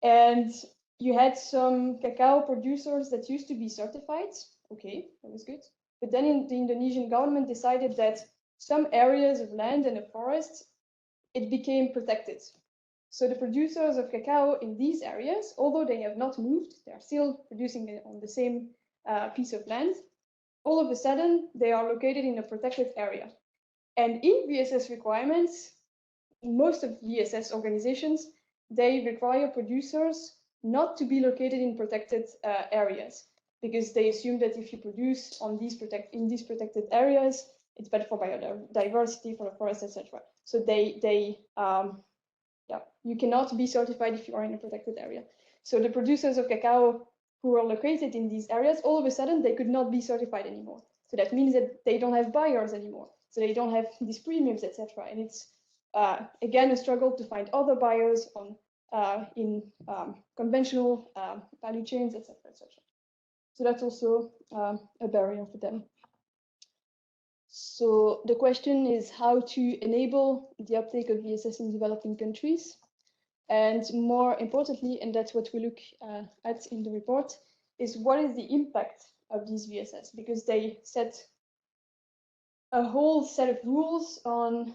And you had some cacao producers that used to be certified. Okay, that was good. But then the Indonesian government decided that some areas of land and a forest, it became protected. So the producers of cacao in these areas, although they have not moved, they are still producing on the same piece of land. All of a sudden, they are located in a protected area. And in VSS requirements, most of VSS organizations, they require producers not to be located in protected areas, because they assume that if you produce in these protected areas, it's better for biodiversity, for the forest, etc. So you cannot be certified if you are in a protected area. So the producers of cacao who are located in these areas, all of a sudden they could not be certified anymore. So that means that they don't have buyers anymore. So they don't have these premiums, etc. And it's again a struggle to find other buyers in conventional value chains, etc., etc. So that's also a barrier for them. So the question is how to enable the uptake of VSS in developing countries. And more importantly, and that's what we look at in the report, is what is the impact of these VSS? Because they set a whole set of rules on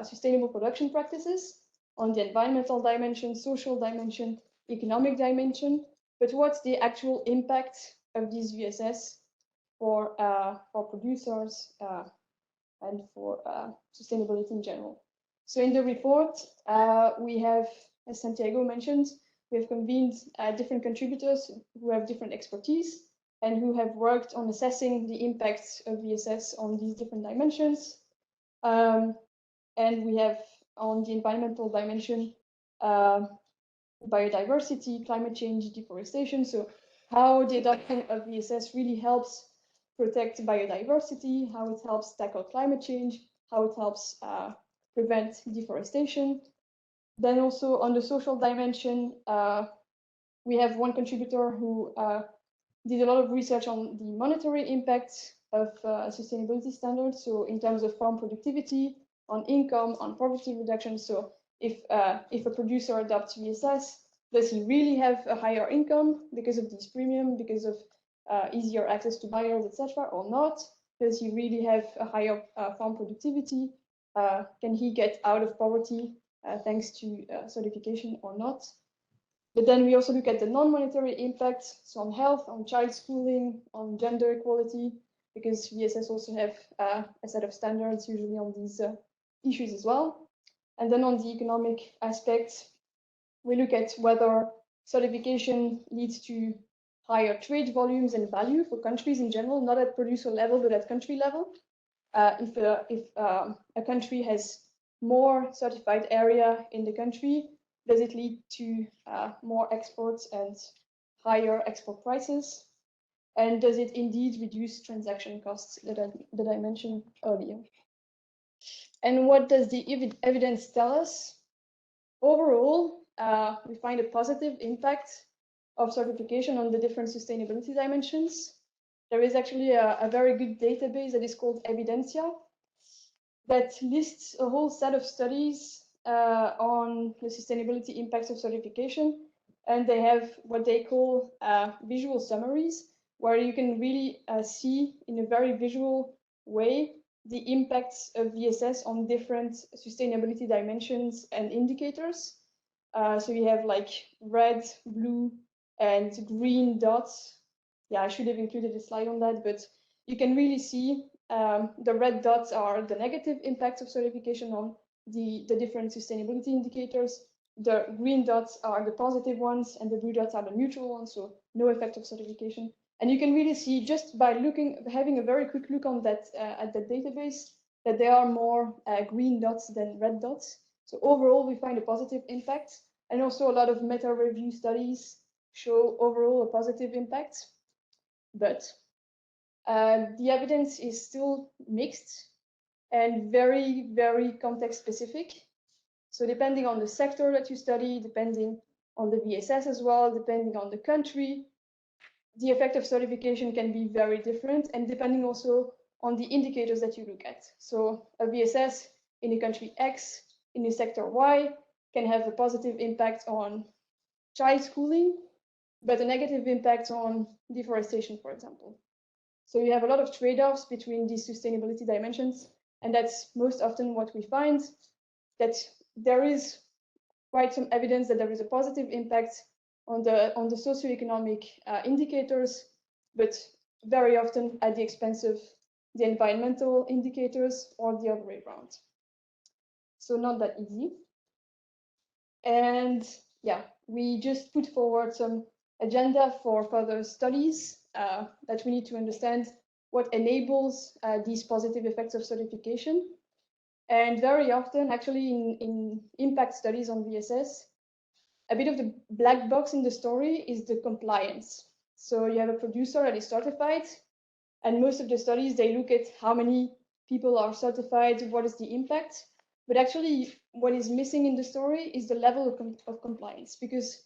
sustainable production practices, on the environmental dimension, social dimension, economic dimension. But what's the actual impact of these VSS for producers and for sustainability in general? So in the report, we have, as Santiago mentioned, we have convened different contributors who have different expertise and who have worked on assessing the impacts of VSS on these different dimensions. And we have on the environmental dimension, biodiversity, climate change, deforestation. So how the adoption of VSS really helps protect biodiversity, how it helps tackle climate change, how it helps prevent deforestation. Then also on the social dimension, we have one contributor who did a lot of research on the monetary impacts of sustainability standards. So in terms of farm productivity, on income, on poverty reduction. So if a producer adopts VSS, does he really have a higher income because of this premium, because of easier access to buyers, etc., or not? Does he really have a higher farm productivity? Can he get out of poverty thanks to certification or not? But then we also look at the non-monetary impacts, so on health, on child schooling, on gender equality, because VSS also have a set of standards usually on these issues as well. And then on the economic aspects, we look at whether certification leads to higher trade volumes and value for countries in general, not at producer level, but at country level. If a country has more certified area in the country, does it lead to more exports and higher export prices? And does it indeed reduce transaction costs that I mentioned earlier? And what does the evidence tell us? Overall, we find a positive impact of certification on the different sustainability dimensions. There is actually a very good database that is called Evidencia that lists a whole set of studies on the sustainability impacts of certification. And they have what they call visual summaries, where you can really see in a very visual way the impacts of VSS on different sustainability dimensions and indicators. So you have like red, blue, and green dots. Yeah, I should have included a slide on that, but you can really see the red dots are the negative impacts of certification on the different sustainability indicators. The green dots are the positive ones, and the blue dots are the neutral ones, so no effect of certification. And you can really see just by having a very quick look on that at the database, that there are more green dots than red dots. So overall, we find a positive impact, and also a lot of meta-review studies show overall a positive impact. But the evidence is still mixed and very, very context specific. So depending on the sector that you study, depending on the VSS as well, depending on the country, the effect of certification can be very different, and depending also on the indicators that you look at. So a VSS in a country X, in a sector Y, can have a positive impact on child schooling, but a negative impact on deforestation, for example. So you have a lot of trade-offs between these sustainability dimensions, and that's most often what we find, that there is quite some evidence that there is a positive impact on the socioeconomic indicators, but very often at the expense of the environmental indicators or the other way around. So not that easy. And yeah, we just put forward some agenda for further studies that we need to understand what enables these positive effects of certification. And very often, actually, in impact studies on VSS, a bit of the black box in the story is the compliance. So you have a producer that is certified, and most of the studies, they look at how many people are certified, what is the impact. But actually, what is missing in the story is the level of compliance, because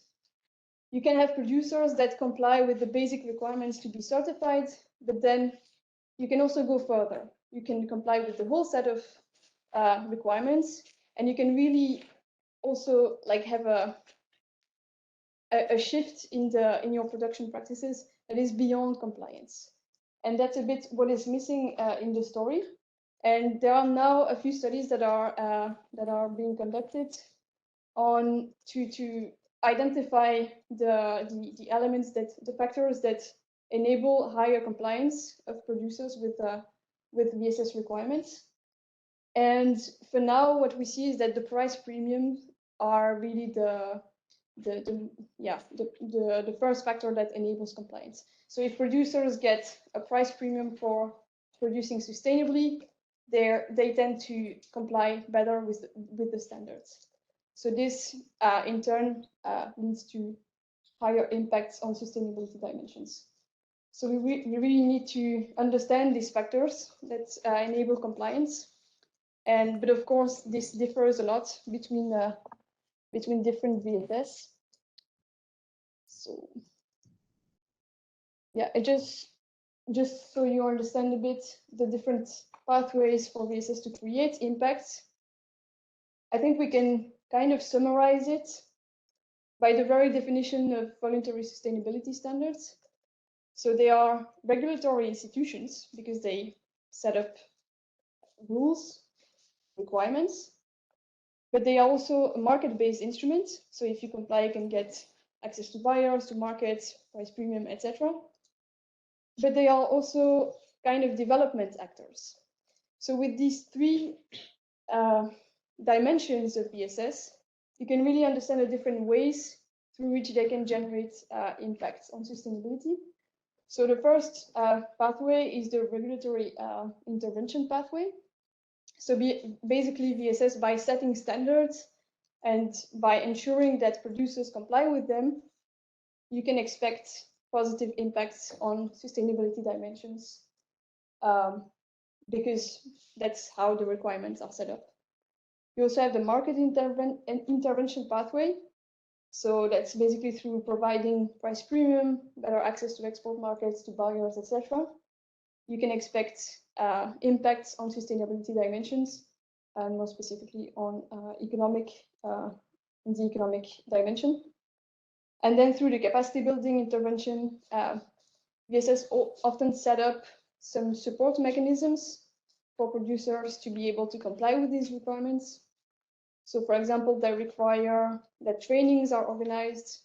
you can have producers that comply with the basic requirements to be certified, but then you can also go further. You can comply with the whole set of requirements, and you can really also like have a shift in your production practices that is beyond compliance. And that's a bit what is missing in the story. And there are now a few studies that are being conducted on to identify the elements, that the factors that enable higher compliance of producers with VSS requirements. And for now, what we see is that the price premiums are really the first factor that enables compliance. So if producers get a price premium for producing sustainably, they tend to comply better with the standards. So this in turn leads to higher impacts on sustainability dimensions. So we really need to understand these factors that enable compliance. But of course, this differs a lot between different VSS. So yeah, just so you understand a bit the different pathways for VSS to create impacts, I think we can kind of summarize it by the very definition of voluntary sustainability standards. So they are regulatory institutions because they set up rules, requirements, but they are also a market-based instrument. So if you comply, you can get access to buyers, to markets, price premium, etc. But they are also kind of development actors. So with these three dimensions of VSS, you can really understand the different ways through which they can generate impacts on sustainability. So the first pathway is the regulatory intervention pathway. So basically VSS, by setting standards and by ensuring that producers comply with them, you can expect positive impacts on sustainability dimensions because that's how the requirements are set up. You also have the market intervention pathway. So that's basically through providing price premium, better access to export markets, to buyers, etc. You can expect impacts on sustainability dimensions, and more specifically on the economic dimension. And then through the capacity building intervention, VSS often set up some support mechanisms for producers to be able to comply with these requirements. So for example, they require that trainings are organized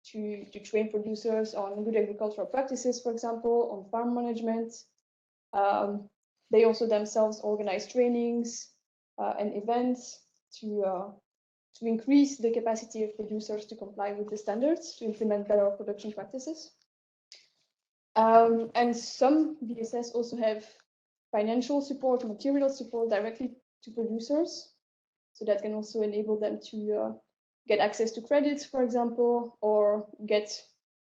to train producers on good agricultural practices, for example, on farm management. They also themselves organize trainings and events to increase the capacity of producers to comply with the standards, to implement better production practices. And some VSS also have financial support, material support directly to producers. So that can also enable them to get access to credits, for example, or get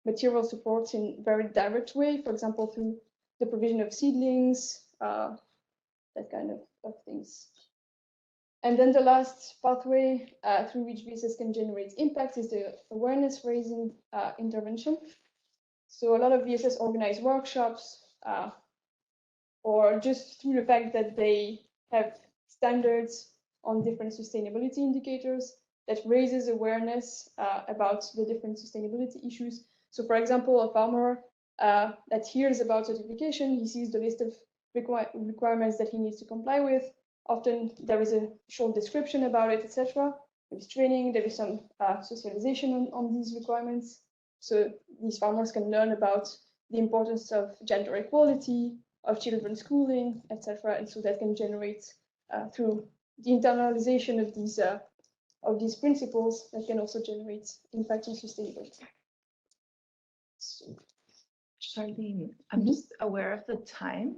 material support in a very direct way, for example, through the provision of seedlings, that kind of things. And then the last pathway through which VSS can generate impact is the awareness raising intervention. So a lot of VSS organize workshops, or just through the fact that they have standards on different sustainability indicators that raises awareness about the different sustainability issues. So for example, a farmer that hears about certification, he sees the list of requirements that he needs to comply with. Often there is a short description about it, etc. There is training, there is some socialization on these requirements. So these farmers can learn about the importance of gender equality, of children's schooling, etc. And so that can generate through the internalization of these principles, that can also generate impact on sustainability. So, Charlene, I'm just aware of the time.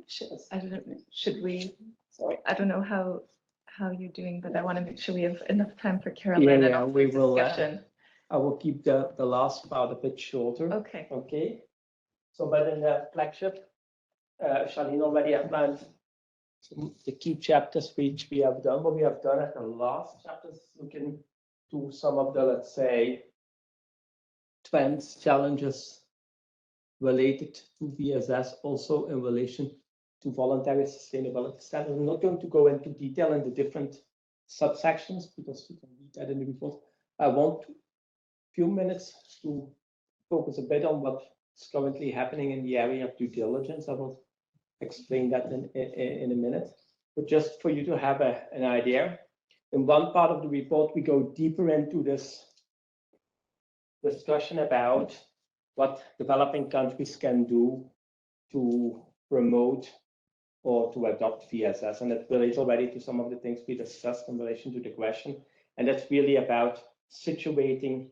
I don't know, should we? Sorry. I don't know how you're doing, but I want to make sure we have enough time for Caroline and also we will. discussion. I will keep the last part a bit shorter. Okay. Okay. So, but in the flagship, Charlene already outlined the key chapters which we have done. What we have done at the last chapters, looking to some of the, let's say, trends, challenges related to VSS, also in relation to voluntary sustainability standards. I'm not going to go into detail in the different subsections because you can read that in the report. I want a few minutes to focus a bit on what's currently happening in the area of due diligence. I will explain that in a minute. But just for you to have an idea, in one part of the report, we go deeper into this discussion about what developing countries can do to promote or to adopt VSS. And that relates already to some of the things we discussed in relation to the question. And that's really about situating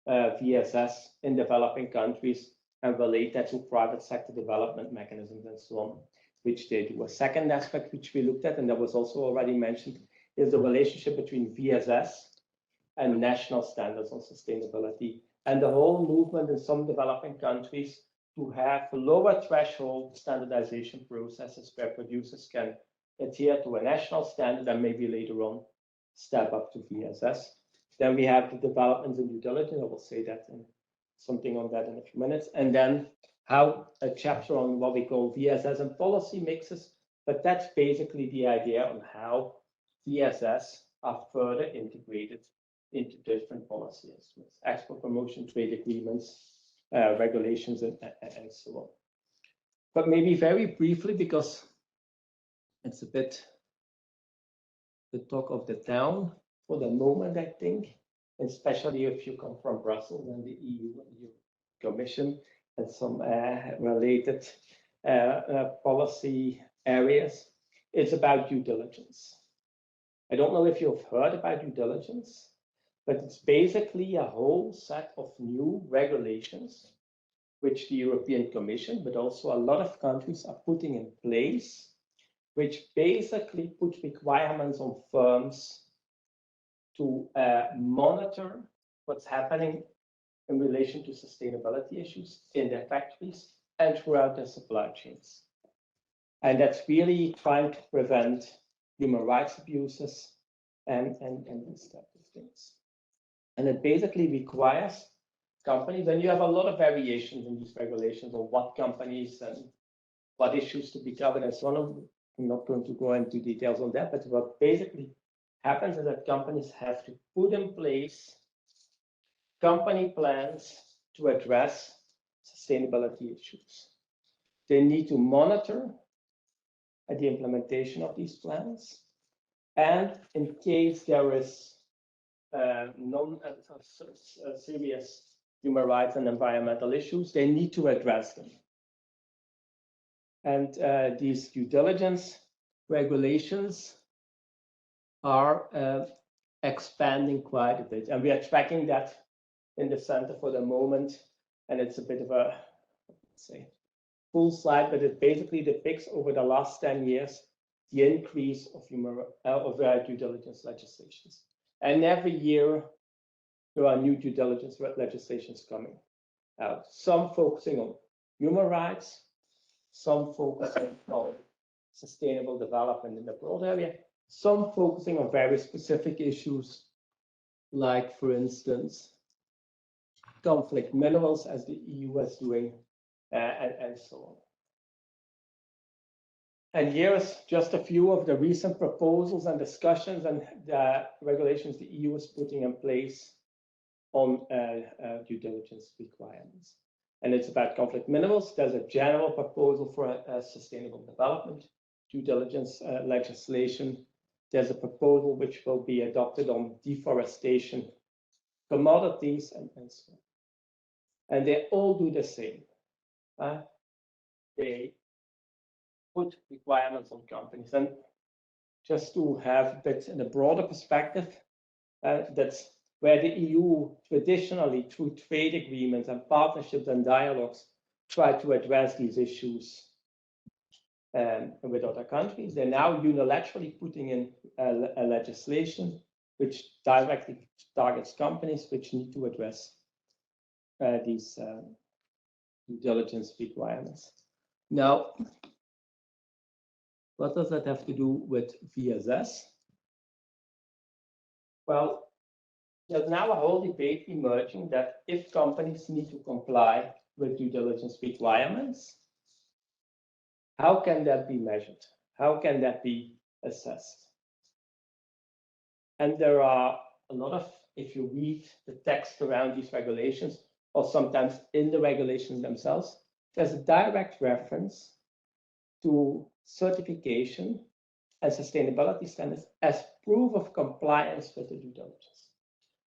VSS in developing countries and relate that to private sector development mechanisms and so on, which they do. A second aspect which we looked at, and that was also already mentioned, is the relationship between VSS and national standards on sustainability, and the whole movement in some developing countries to have lower threshold standardization processes where producers can adhere to a national standard and maybe later on step up to VSS. Then we have the developments in due diligence. I will say that in something on that in a few minutes. And then how a chapter on what we call VSS and policy mixes, but that's basically the idea on how VSS are further integrated into different policies, export promotion, trade agreements, regulations, and so on. But maybe very briefly, because it's a bit the talk of the town for the moment, I think, especially if you come from Brussels and the EU and the Commission and some related policy areas, it's about due diligence. I don't know if you've heard about due diligence, but it's basically a whole set of new regulations which the European Commission, but also a lot of countries are putting in place, which basically put requirements on firms to monitor what's happening in relation to sustainability issues in their factories and throughout their supply chains. And that's really trying to prevent human rights abuses and these type of things. And it basically requires companies, and you have a lot of variations in these regulations on what companies and what issues to be covered and so on. I'm not going to go into details on that, but what basically happens is that companies have to put in place company plans to address sustainability issues. They need to monitor the implementation of these plans. And in case there is serious human rights and environmental issues, they need to address them. And these due diligence regulations are expanding quite a bit. And we are tracking that in the center for the moment. And it's a bit of a, let's say, full slide, but it basically depicts over the last 10 years the increase of due diligence legislations. And every year there are new due diligence legislations coming out. Some focusing on human rights, some focusing on sustainable development in the broad area, some focusing on very specific issues, like, for instance, conflict minerals, as the EU is doing, and so on. And here's just a few of the recent proposals and discussions and the regulations the EU is putting in place on due diligence requirements. And it's about conflict minerals. There's a general proposal for sustainable development due diligence legislation. There's a proposal which will be adopted on deforestation, commodities, and so on. And they all do the same. They put requirements on companies. And just to have a bit in a broader perspective, that's where the EU traditionally, through trade agreements and partnerships and dialogues, try to address these issues with other countries. They're now unilaterally putting in a legislation which directly targets companies which need to address these due diligence requirements. Now, what does that have to do with VSS? Well, there's now a whole debate emerging that if companies need to comply with due diligence requirements, how can that be measured? How can that be assessed? And there are a lot of, if you read the text around these regulations, or sometimes in the regulations themselves, there's a direct reference to certification and sustainability standards as proof of compliance with the due diligence.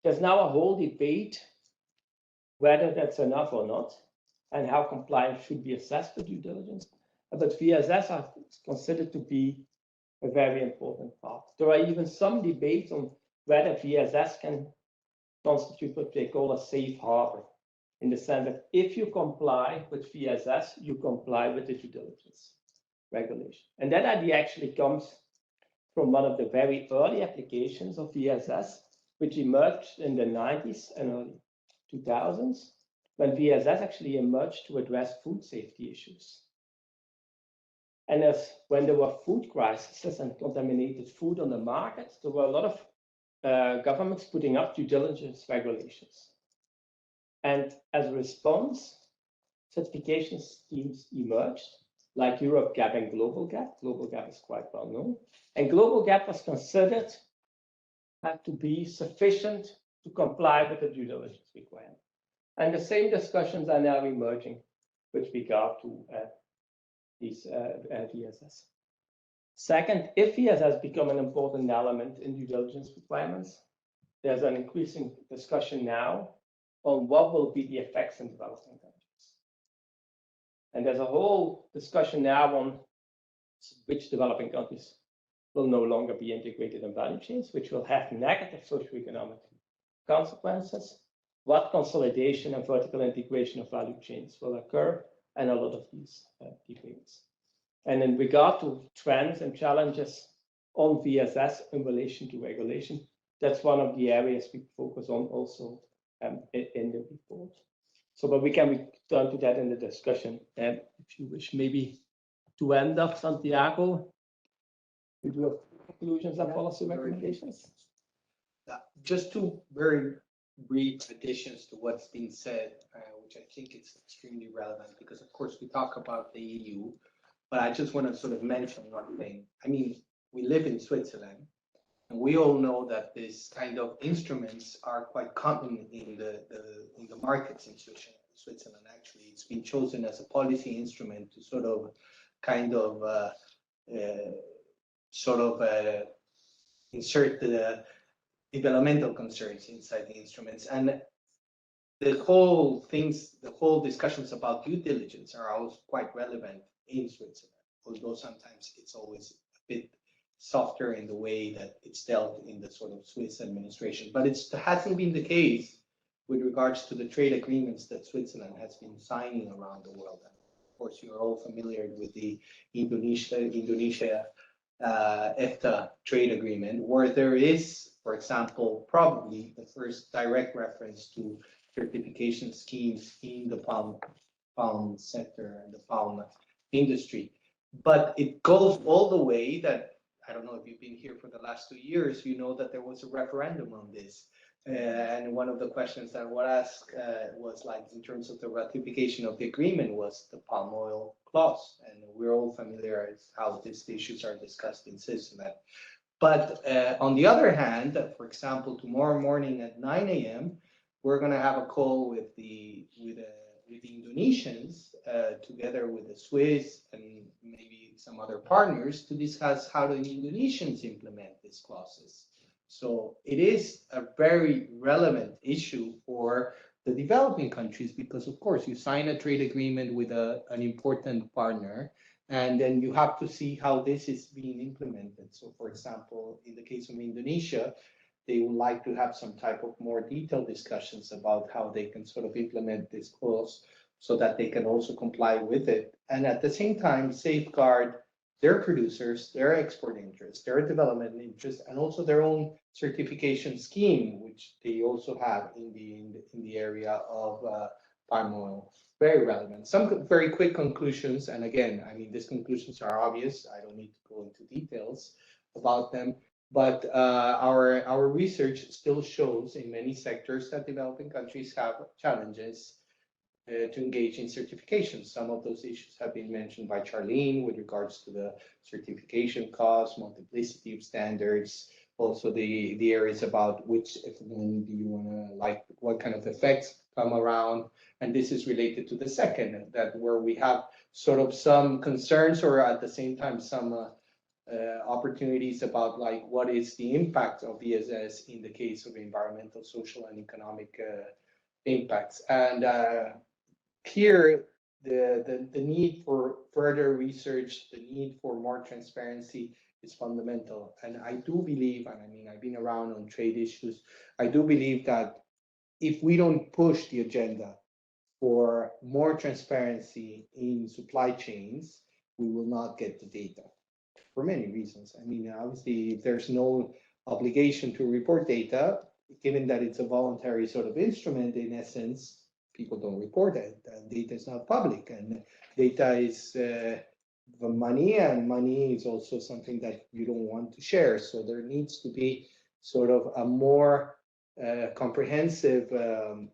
There's now a whole debate whether that's enough or not, and how compliance should be assessed for due diligence. But VSS are considered to be a very important part. There are even some debates on whether VSS can constitute what they call a safe harbor, in the sense that if you comply with VSS, you comply with the due diligence regulation. And that idea actually comes from one of the very early applications of VSS, which emerged in the 90s and early 2000s, when VSS actually emerged to address food safety issues. And when there were food crises and contaminated food on the market, there were a lot of governments putting up due diligence regulations. And as a response, certification schemes emerged, like Europe Gap and Global Gap. Global Gap is quite well known. And Global Gap was considered to be sufficient to comply with the due diligence requirement. And the same discussions are now emerging with regard to these VSS. Second, if VSS become an important element in due diligence requirements, there's an increasing discussion now on what will be the effects in developing countries. And there's a whole discussion now on which developing countries will no longer be integrated in value chains, which will have negative socioeconomic consequences, what consolidation and vertical integration of value chains will occur, and a lot of these debates. And in regard to trends and challenges on VSS in relation to regulation, that's one of the areas we focus on also in the report. So, but we can return to that in the discussion if you wish. Maybe to end up, Santiago, we do have conclusions and policy recommendations. Just two very brief additions to what's been said, which I think is extremely relevant because, of course, we talk about the EU, but I just want to sort of mention one thing. I mean, we live in Switzerland, and we all know that this kind of instruments are quite common in the markets in Switzerland. Actually, it's been chosen as a policy instrument to sort of kind of insert the developmental concerns inside the instruments. And the whole discussions about due diligence are always quite relevant in Switzerland, although sometimes it's always a bit softer in the way that it's dealt in the sort of Swiss administration. But it hasn't been the case with regards to the trade agreements that Switzerland has been signing around the world. And of course, you're all familiar with the Indonesia EFTA trade agreement, where there is, for example, probably the first direct reference to certification schemes in the palm sector and the palm industry. But it goes all the way that, I don't know if you've been here for the last 2 years, you know that there was a referendum on this. And one of the questions that was asked was like, in terms of the ratification of the agreement, was the palm oil clause. And we're all familiar with how these issues are discussed in Switzerland. But on the other hand, for example, tomorrow morning at 9 a.m., we're going to have a call with the Indonesians, together with the Swiss and maybe some other partners, to discuss how the Indonesians implement these clauses. So it is a very relevant issue for the developing countries because, of course, you sign a trade agreement with an important partner, and then you have to see how this is being implemented. So, for example, in the case of Indonesia, they would like to have some type of more detailed discussions about how they can sort of implement this clause so that they can also comply with it. And at the same time, safeguard their producers, their export interests, their development interests, and also their own certification scheme, which they also have in the area of palm oil. Very relevant. Some very quick conclusions, and again, I mean, these conclusions are obvious. I don't need to go into details about them, but our research still shows in many sectors that developing countries have challenges to engage in certification. Some of those issues have been mentioned by Charlene with regards to the certification costs, multiplicity of standards, also the areas about which effluent do you want to, like, what kind of effects come around. And this is related to the second, that where we have sort of some concerns or at the same time some opportunities about like what is the impact of BSS in the case of environmental, social, and economic impacts. And here, the need for further research, the need for more transparency is fundamental. And I do believe, and I mean, I've been around on trade issues, I do believe that if we don't push the agenda for more transparency in supply chains, we will not get the data for many reasons. I mean, obviously, if there's no obligation to report data, given that it's a voluntary sort of instrument, in essence, people don't report it. Data is not public, and data is the money, and money is also something that you don't want to share. So there needs to be sort of a more comprehensive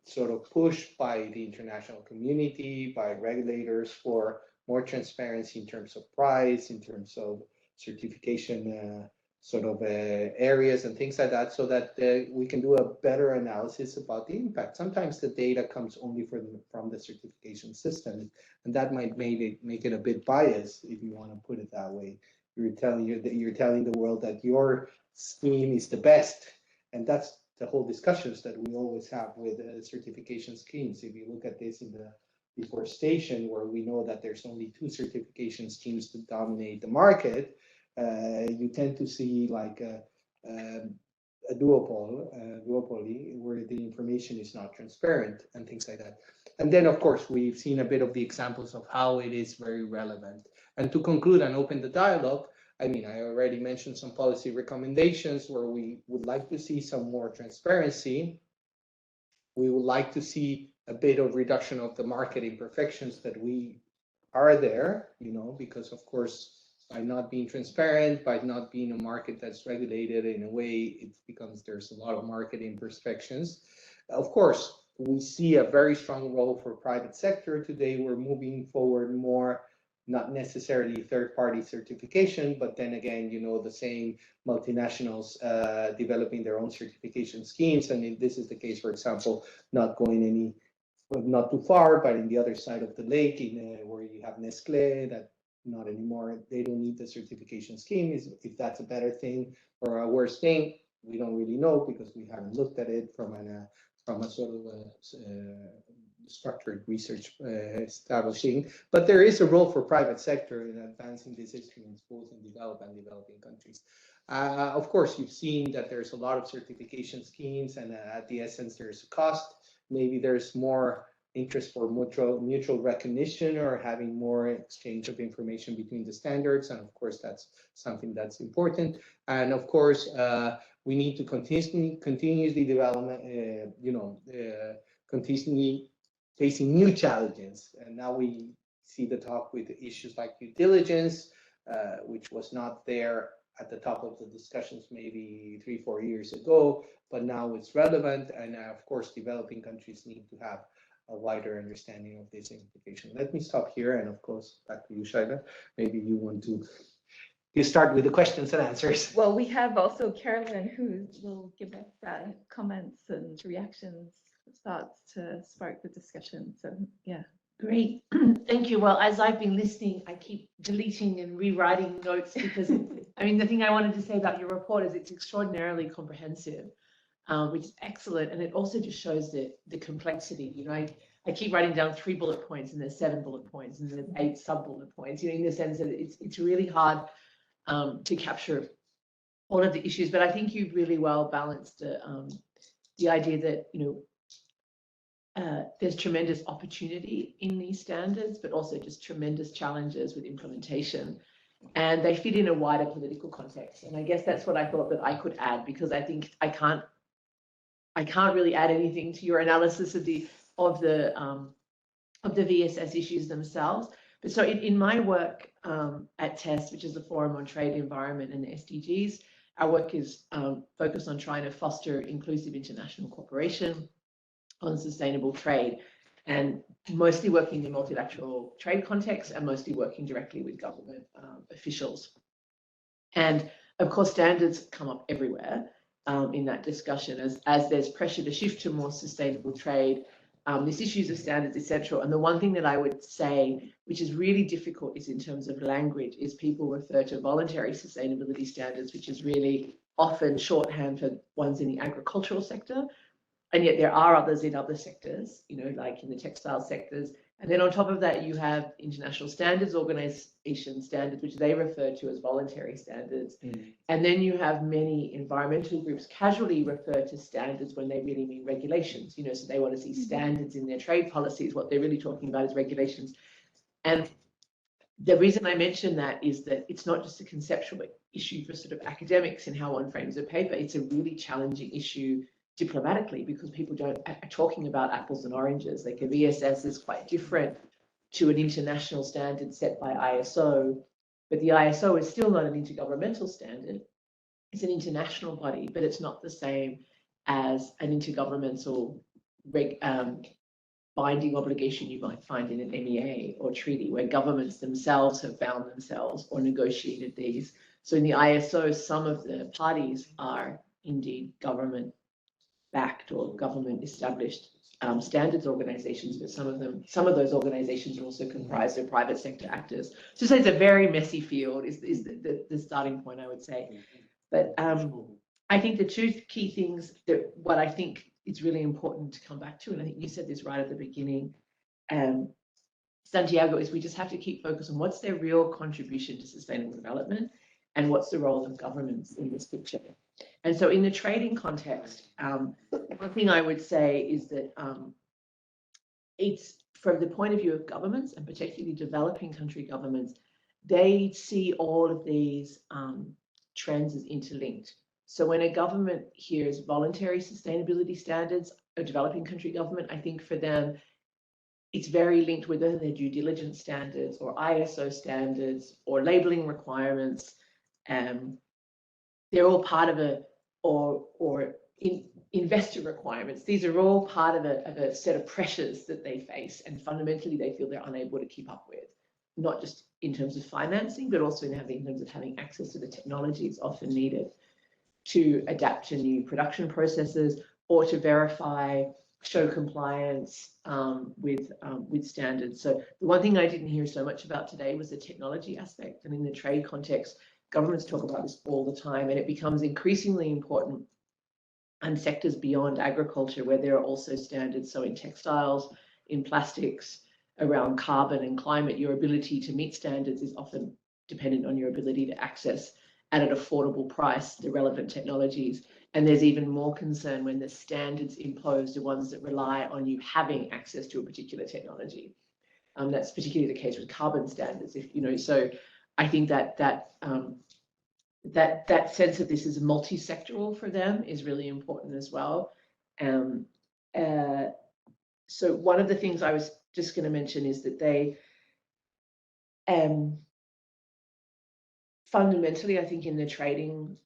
sort of push by the international community, by regulators, for more transparency in terms of price, in terms of certification sort of areas and things like that, so that we can do a better analysis about the impact. Sometimes the data comes only from the certification system, and that might make it a bit biased, if you want to put it that way. You're telling the world that your scheme is the best, and that's the whole discussions that we always have with certification schemes. If you look at this in the deforestation, where we know that there's only 2 certification schemes to dominate the market, you tend to see like a duopoly, where the information is not transparent and things like that. And then, of course, we've seen a bit of the examples of how it is very relevant. And to conclude and open the dialogue, I mean, I already mentioned some policy recommendations where we would like to see some more transparency. We would like to see a bit of reduction of the market imperfections that we are there, you know, because of course, by not being transparent, by not being a market that's regulated in a way, it becomes, there's a lot of market imperfections. Of course, we see a very strong role for private sector today. We're moving forward more, not necessarily third-party certification, but then again, you know, the same multinationals developing their own certification schemes. And if this is the case, for example, not too far, but in the other side of the lake, where you have Nestlé, that not anymore, they don't need the certification scheme. If that's a better thing or a worse thing, we don't really know because we haven't looked at it from a sort of structured research establishing. But there is a role for private sector in advancing these instruments, both in developed and developing countries. Of course, you've seen that there's a lot of certification schemes, and at the essence, there's a cost. Maybe there's more interest for mutual recognition or having more exchange of information between the standards. And of course, that's something that's important. And of course, we need to continuously development, continuously facing new challenges. And now we see the talk with issues like due diligence, which was not there at the top of the discussions maybe 3-4 years ago, but now it's relevant. And of course, developing countries need to have a wider understanding of this implication. Let me stop here, and of course, back to you, Shaila. Maybe you want to start with the questions and answers. Well, we have also Carolyn, who will give us comments and reactions, thoughts to spark the discussion. So, yeah. Great, thank you. Well, as I've been listening, I keep deleting and rewriting notes because, I mean, the thing I wanted to say about your report is it's extraordinarily comprehensive, which is excellent. And it also just shows the complexity. You know, I keep writing down 3 bullet points, and there's 7 bullet points, and there's 8 sub-bullet points, you know, in the sense that it's really hard to capture all of the issues. But I think you've really well balanced the idea that, you know, there's tremendous opportunity in these standards, but also just tremendous challenges with implementation, and they fit in a wider political context. And I guess that's what I thought that I could add, because I think I can't really add anything to your analysis of the VSS issues themselves. But so in my work at TEST, which is the Forum on Trade, Environment and SDGs, our work is focused on trying to foster inclusive international cooperation on sustainable trade, and mostly working in multilateral trade context and mostly working directly with government officials. And of course, standards come up everywhere in that discussion as there's pressure to shift to more sustainable trade. These issues of standards is central. And the one thing that I would say, which is really difficult, is in terms of language, is people refer to voluntary sustainability standards, which is really often shorthand for ones in the agricultural sector. And yet there are others in other sectors, you know, like in the textile sectors. And then on top of that, you have international standards organization standards, which they refer to as voluntary standards. And then you have many environmental groups casually refer to standards when they really mean regulations, you know, so they want to see standards in their trade policies. What they're really talking about is regulations. And the reason I mention that is that it's not just a conceptual issue for sort of academics and how one frames a paper. It's a really challenging issue diplomatically, because people are talking about apples and oranges. Like a VSS is quite different to an international standard set by ISO, but the ISO is still not an intergovernmental standard. It's an international body, but it's not the same as an intergovernmental binding obligation you might find in an MEA or treaty, where governments themselves have bound themselves or negotiated these. So in the ISO, some of the parties are indeed government backed or government established standards organizations, but some of those organizations are also comprised of private sector actors. So it's a very messy field is the starting point, I would say. But I think the 2 key things that what I think is really important to come back to, and I think you said this right at the beginning, Santiago, is we just have to keep focused on what's their real contribution to sustainable development and what's the role of governments in this picture. And so in the trading context, one thing I would say is that it's from the point of view of governments, and particularly developing country governments, they see all of these trends as interlinked. So when a government hears voluntary sustainability standards, a developing country government, I think for them, it's very linked with whether they're due diligence standards or ISO standards or labeling requirements. They're all part of or investor requirements. These are all part of a set of pressures that they face, and fundamentally they feel they're unable to keep up with, not just in terms of financing, but also in terms of having access to the technologies often needed to adapt to new production processes or to verify, show compliance with standards. So the one thing I didn't hear so much about today was the technology aspect. And in the trade context, governments talk about this all the time, and it becomes increasingly important in sectors beyond agriculture where there are also standards. So in textiles, in plastics, around carbon and climate, your ability to meet standards is often dependent on your ability to access at an affordable price the relevant technologies. And there's even more concern when the standards imposed are ones that rely on you having access to a particular technology. That's particularly the case with carbon standards. If you know, so I think that sense of this is multi-sectoral for them is really important as well. So one of the things I was just going to mention is that they fundamentally, I think in the trading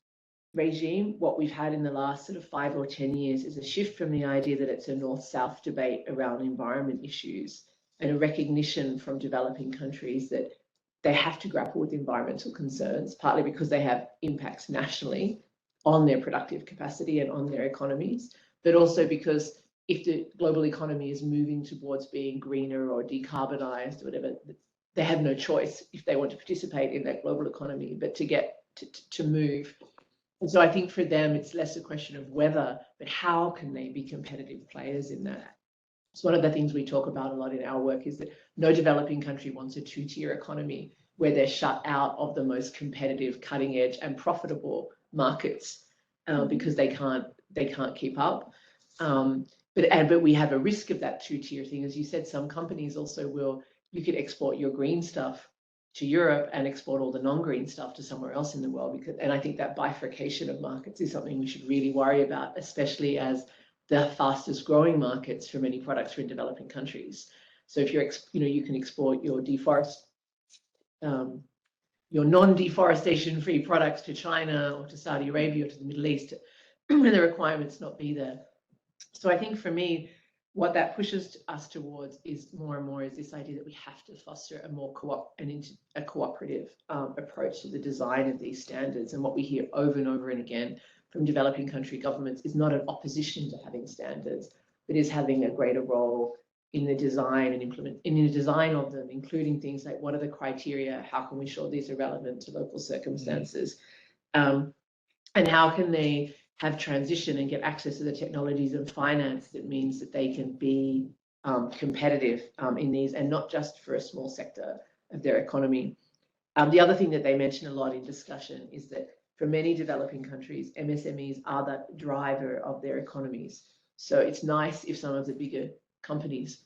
regime, what we've had in the last sort of 5 or 10 years is a shift from the idea that it's a north-south debate around environment issues and a recognition from developing countries that they have to grapple with environmental concerns, partly because they have impacts nationally on their productive capacity and on their economies, but also because if the global economy is moving towards being greener or decarbonized or whatever, they have no choice if they want to participate in that global economy, but to get to move. And so I think for them, it's less a question of whether, but how can they be competitive players in that? So one of the things we talk about a lot in our work is that no developing country wants a two-tier economy where they're shut out of the most competitive, cutting edge and profitable markets because they can't keep up. But we have a risk of that two-tier thing. As you said, some companies also will, you could export your green stuff to Europe and export all the non-green stuff to somewhere else in the world. And I think that bifurcation of markets is something we should really worry about, especially as the fastest growing markets for many products are in developing countries. So if you can export your non-deforestation free products to China or to Saudi Arabia or to the Middle East, and the requirements not be there. So I think for me, what that pushes us towards is more and more is this idea that we have to foster a more cooperative approach to the design of these standards. And what we hear over and over and again from developing country governments is not an opposition to having standards, but is having a greater role in the design and in the design of them, including things like what are the criteria, how can we show these are relevant to local circumstances, and how can they have transition and get access to the technologies and finance that means that they can be competitive in these, and not just for a small sector of their economy. The other thing that they mention a lot in discussion is that for many developing countries, MSMEs are the driver of their economies. So it's nice if some of the bigger companies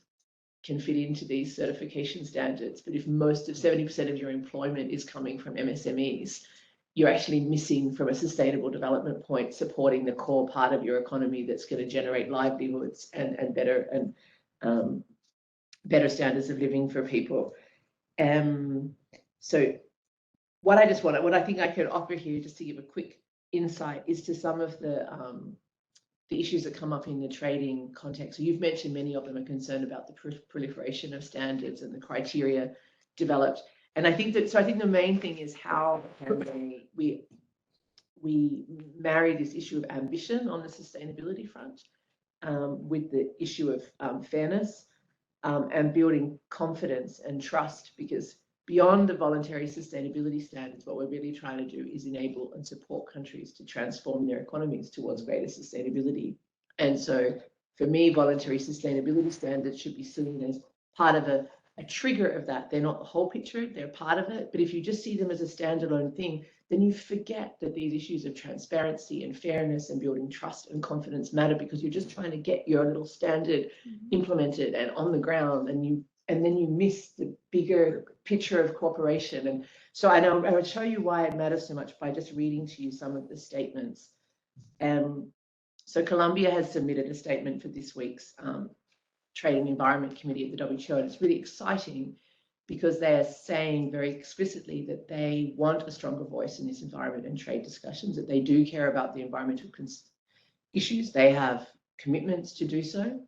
can fit into these certification standards, but if most of 70% of your employment is coming from MSMEs, you're actually missing from a sustainable development point, supporting the core part of your economy that's going to generate livelihoods and better standards of living for people. So what I think I could offer here, just to give a quick insight, is to some of the issues that come up in the trading context. So you've mentioned many of them are concerned about the proliferation of standards and the criteria developed. And I think the main thing is how can we marry this issue of ambition on the sustainability front with the issue of fairness and building confidence and trust, because beyond the voluntary sustainability standards, what we're really trying to do is enable and support countries to transform their economies towards greater sustainability. And so for me, voluntary sustainability standards should be seen as part of a trigger of that. They're not the whole picture, they're part of it. But if you just see them as a standalone thing, then you forget that these issues of transparency and fairness and building trust and confidence matter, because you're just trying to get your little standard implemented and on the ground, and then you miss the bigger picture of cooperation. And so I would show you why it matters so much by just reading to you some of the statements. So Colombia has submitted a statement for this week's Trade and Environment Committee at the WTO, and it's really exciting because they are saying very explicitly that they want a stronger voice in this environment and trade discussions, that they do care about the environmental issues. They have commitments to do so,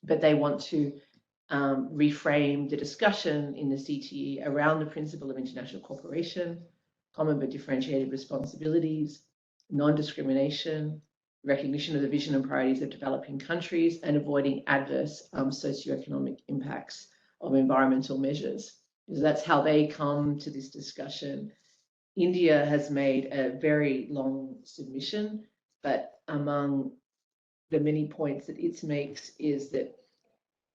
but they want to reframe the discussion in the CTE around the principle of international cooperation, common but differentiated responsibilities, non-discrimination, recognition of the vision and priorities of developing countries, and avoiding adverse socioeconomic impacts of environmental measures. Because that's how they come to this discussion. India has made a very long submission, but among the many points that it makes is that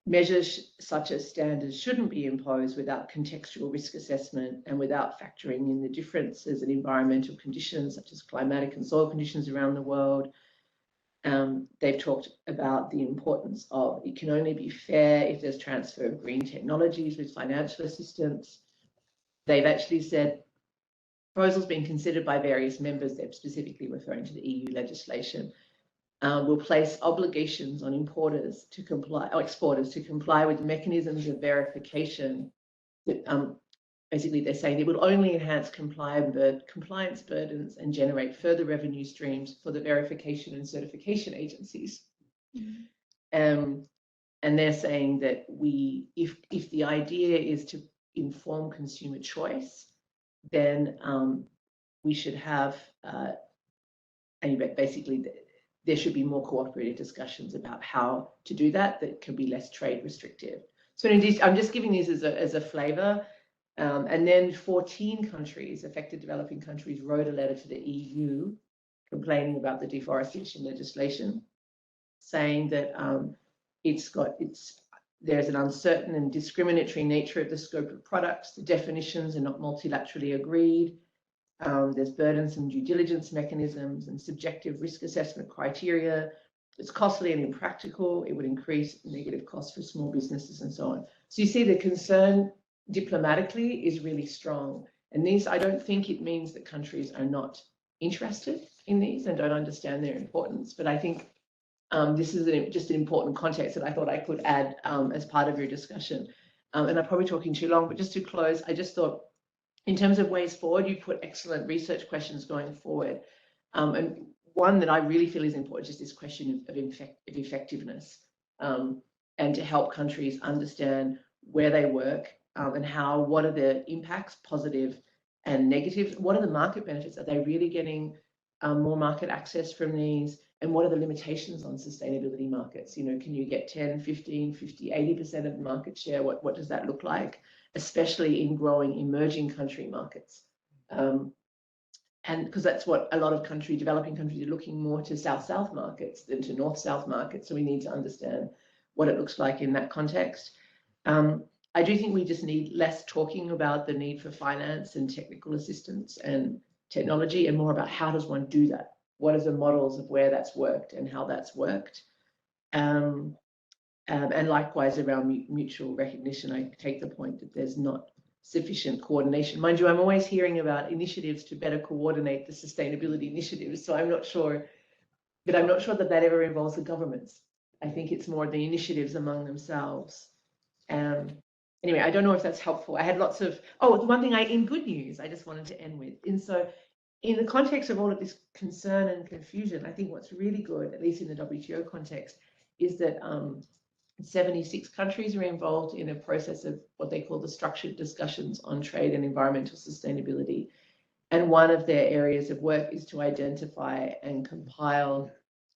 measures such as standards shouldn't be imposed without contextual risk assessment and without factoring in the differences in environmental conditions such as climatic and soil conditions around the world. They've talked about the importance of it can only be fair if there's transfer of green technologies with financial assistance. They've actually said proposals being considered by various members, they're specifically referring to the EU legislation, will place obligations on importers to comply, or exporters to comply with mechanisms of verification that basically they're saying it will only enhance compliance burdens and generate further revenue streams for the verification and certification agencies. And they're saying that if the idea is to inform consumer choice, then we should have, basically, there should be more cooperative discussions about how to do that can be less trade restrictive. So indeed, I'm just giving these as a flavor. And then 14 countries, affected developing countries, wrote a letter to the EU complaining about the deforestation legislation, saying that there's an uncertain and discriminatory nature of the scope of products. The definitions are not multilaterally agreed. There's burdensome due diligence mechanisms and subjective risk assessment criteria. It's costly and impractical. It would increase negative costs for small businesses and so on. So you see the concern diplomatically is really strong. And these, I don't think it means that countries are not interested in these and don't understand their importance. But I think this is just an important context that I thought I could add as part of your discussion. And I'm probably talking too long, but just to close, I just thought, in terms of ways forward, you put excellent research questions going forward. And one that I really feel is important is this question of effectiveness, and to help countries understand where they work and what are the impacts, positive and negative? What are the market benefits? Are they really getting more market access from these? And what are the limitations on sustainability markets? You know, can you get 10, 15, 50, 80% of market share? What does that look like? Especially in growing emerging country markets. And because that's what a lot of developing countries are looking more to South-South markets than to North-South markets. So we need to understand what it looks like in that context. I do think we just need less talking about the need for finance and technical assistance and technology, and more about how does one do that? What are the models of where that's worked and how that's worked? And likewise around mutual recognition, I take the point that there's not sufficient coordination. Mind you, I'm always hearing about initiatives to better coordinate the sustainability initiatives. So I'm not sure that that ever involves the governments. I think it's more the initiatives among themselves. Anyway, I don't know if that's helpful. I had lots of, one thing in good news, I just wanted to end with. And so in the context of all of this concern and confusion, I think what's really good, at least in the WTO context, is that 76 countries are involved in a process of what they call the structured discussions on trade and environmental sustainability. And one of their areas of work is to identify and compile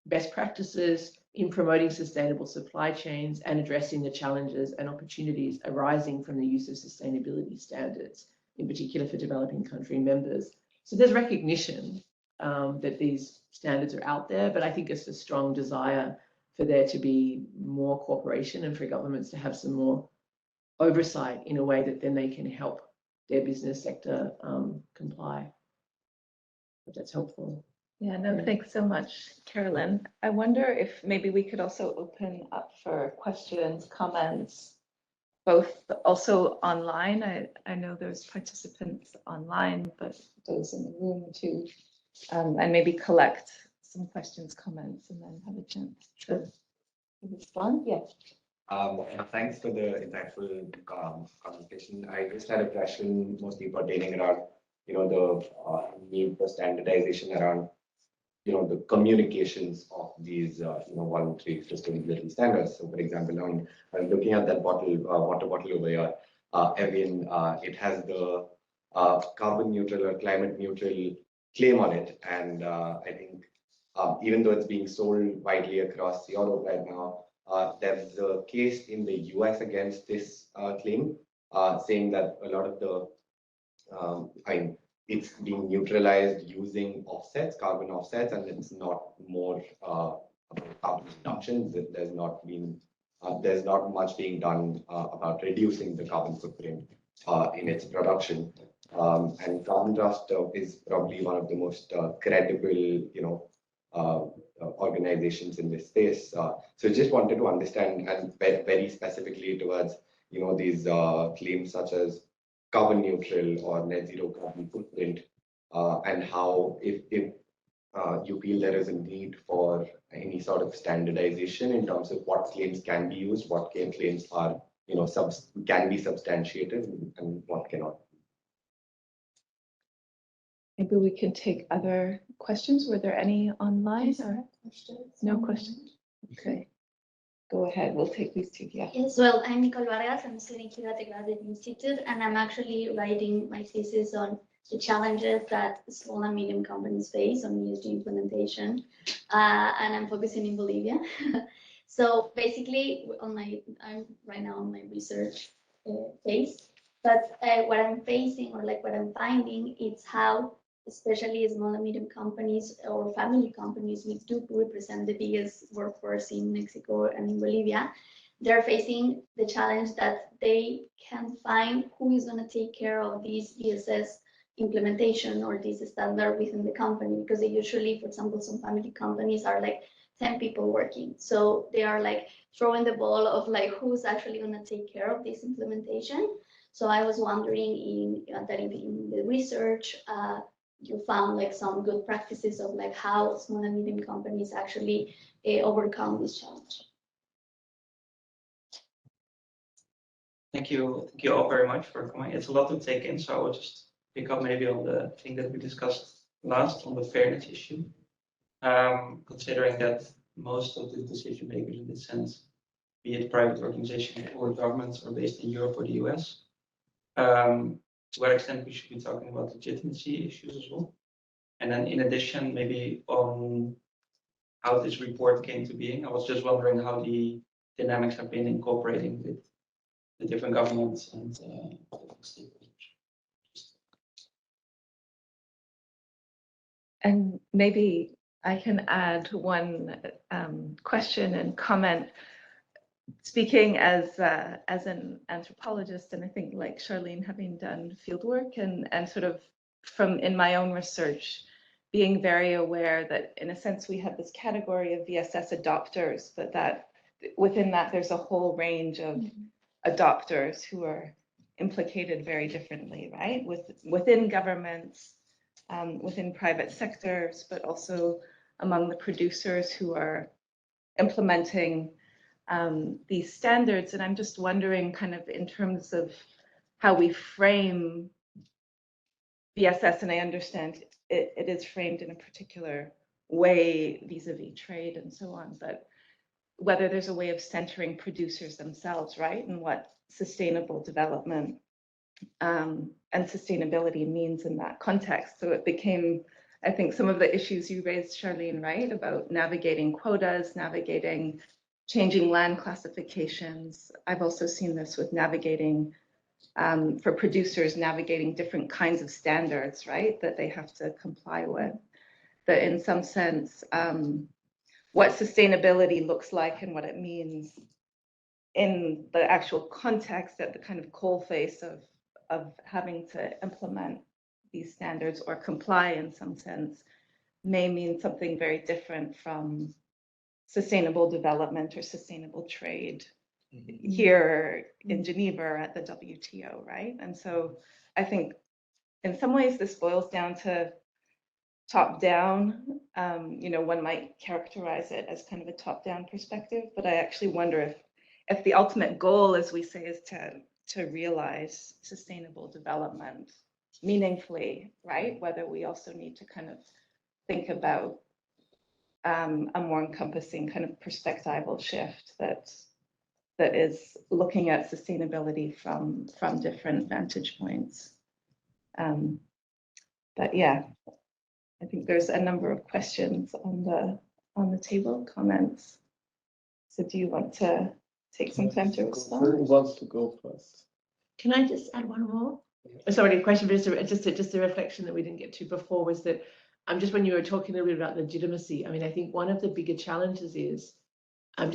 best practices in promoting sustainable supply chains and addressing the challenges and opportunities arising from the use of sustainability standards, in particular for developing country members. So there's recognition that these standards are out there, but I think it's a strong desire for there to be more cooperation and for governments to have some more oversight in a way that then they can help their business sector comply. If that's helpful. Yeah, no, thanks so much, Carolyn. I wonder if maybe we could also open up for questions, comments, both also online. I know there's participants online, but those in the room too, and maybe collect some questions, comments, and then have a chance to respond. Yeah. Thanks for the insightful conversation. I just had a question mostly pertaining around, the need for standardization around the communications of these, voluntary sustainability standards. So, for example, I'm looking at that water bottle over here. Evian, it has the carbon neutral or climate neutral claim on it, and I think even though it's being sold widely across Europe right now, there's a case in the US against this claim, saying that a lot of the it's being neutralized using offsets, carbon offsets, and it's not more about carbon reduction. There's not much being done about reducing the carbon footprint in its production. And Carbon Trust is probably one of the most credible, organizations in this space. So just wanted to understand, and very specifically towards these claims such as carbon neutral or net zero carbon footprint, and how if you feel there is a need for any sort of standardization in terms of what claims can be used, what claims are can be substantiated, and what cannot. Maybe we can take other questions. Were there any online or no questions? Okay, go ahead. We'll take these two. Yeah. Yes, well, I'm Nicole Vargas. I'm studying here at the Graduate Institute, and I'm actually writing my thesis on the challenges that small and medium companies face on ESG implementation, and I'm focusing in Bolivia. So basically, I'm right now on my research phase, but what I'm facing, or like what I'm finding, it's how especially small and medium companies or family companies, which do represent the biggest workforce in Mexico and in Bolivia, they're facing the challenge that they can't find who is going to take care of this ESS implementation or this standard within the company, because they usually, for example, some family companies are like 10 people working. So they are like throwing the ball of like who's actually going to take care of this implementation. So I was wondering that in the research, you found like some good practices of like how small and medium companies actually overcome this challenge. Thank you all very much for coming. It's a lot to take in, so I will just pick up maybe on the thing that we discussed last on the fairness issue. Considering that most of the decision makers in this sense, be it private organizations or governments, are based in Europe or the US, to what extent we should be talking about legitimacy issues as well. And then in addition, maybe on how this report came to being, I was just wondering how the dynamics have been incorporating with the different governments and different stakeholders. And maybe I can add one question and comment. Speaking as an anthropologist, and I think like Charlene, having done fieldwork and sort of from in my own research, being very aware that in a sense we have this category of VSS adopters, but that within that there's a whole range of adopters who are implicated very differently, right? Within governments, within private sectors, but also among the producers who are implementing these standards. And I'm just wondering kind of in terms of how we frame VSS, and I understand it is framed in a particular way vis-a-vis trade and so on, but whether there's a way of centering producers themselves, right? And what sustainable development and sustainability means in that context. So it became, I think, some of the issues you raised, Charlene, right? About navigating quotas, navigating changing land classifications. I've also seen this with navigating, for producers, navigating different kinds of standards, right? That they have to comply with. That in some sense, what sustainability looks like and what it means in the actual context at the kind of coalface of having to implement these standards or comply in some sense may mean something very different from sustainable development or sustainable trade here in Geneva at the WTO, right? And so I think in some ways this boils down to top down. One might characterize it as kind of a top down perspective, but I actually wonder if the ultimate goal, as we say, is to realize sustainable development meaningfully, right? Whether we also need to kind of think about a more encompassing kind of perspectival shift that is looking at sustainability from different vantage points. But yeah, I think there's a number of questions on the table, comments. So do you want to take some time to respond? Who wants to go first? Can I just add one more? It's already a question, but just a reflection that we didn't get to before was that when you were talking a little bit about legitimacy, I mean, I think one of the bigger challenges is, I'm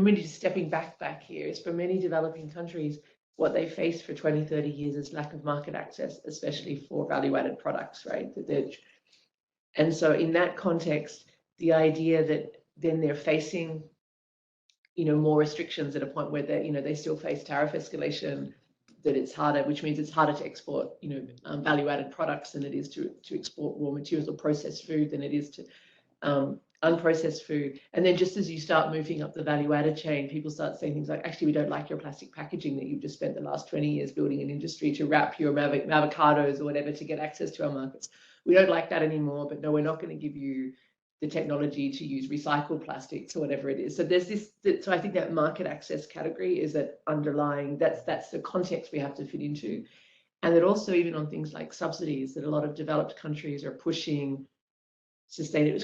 really stepping back here, is for many developing countries, what they face for 20, 30 years is lack of market access, especially for value-added products, right? And so in that context, the idea that then they're facing, more restrictions at a point where they still face tariff escalation, that it's harder, which means it's harder to export, value-added products than it is to export raw materials or processed food than it is to unprocessed food. And then just as you start moving up the value-added chain, people start saying things like, actually, we don't like your plastic packaging that you've just spent the last 20 years building an industry to wrap your avocados or whatever to get access to our markets. We don't like that anymore, but no, we're not going to give you the technology to use recycled plastics or whatever it is. So there's this, so I think that market access category is that underlying, that's the context we have to fit into. And that also even on things like subsidies, that a lot of developed countries are pushing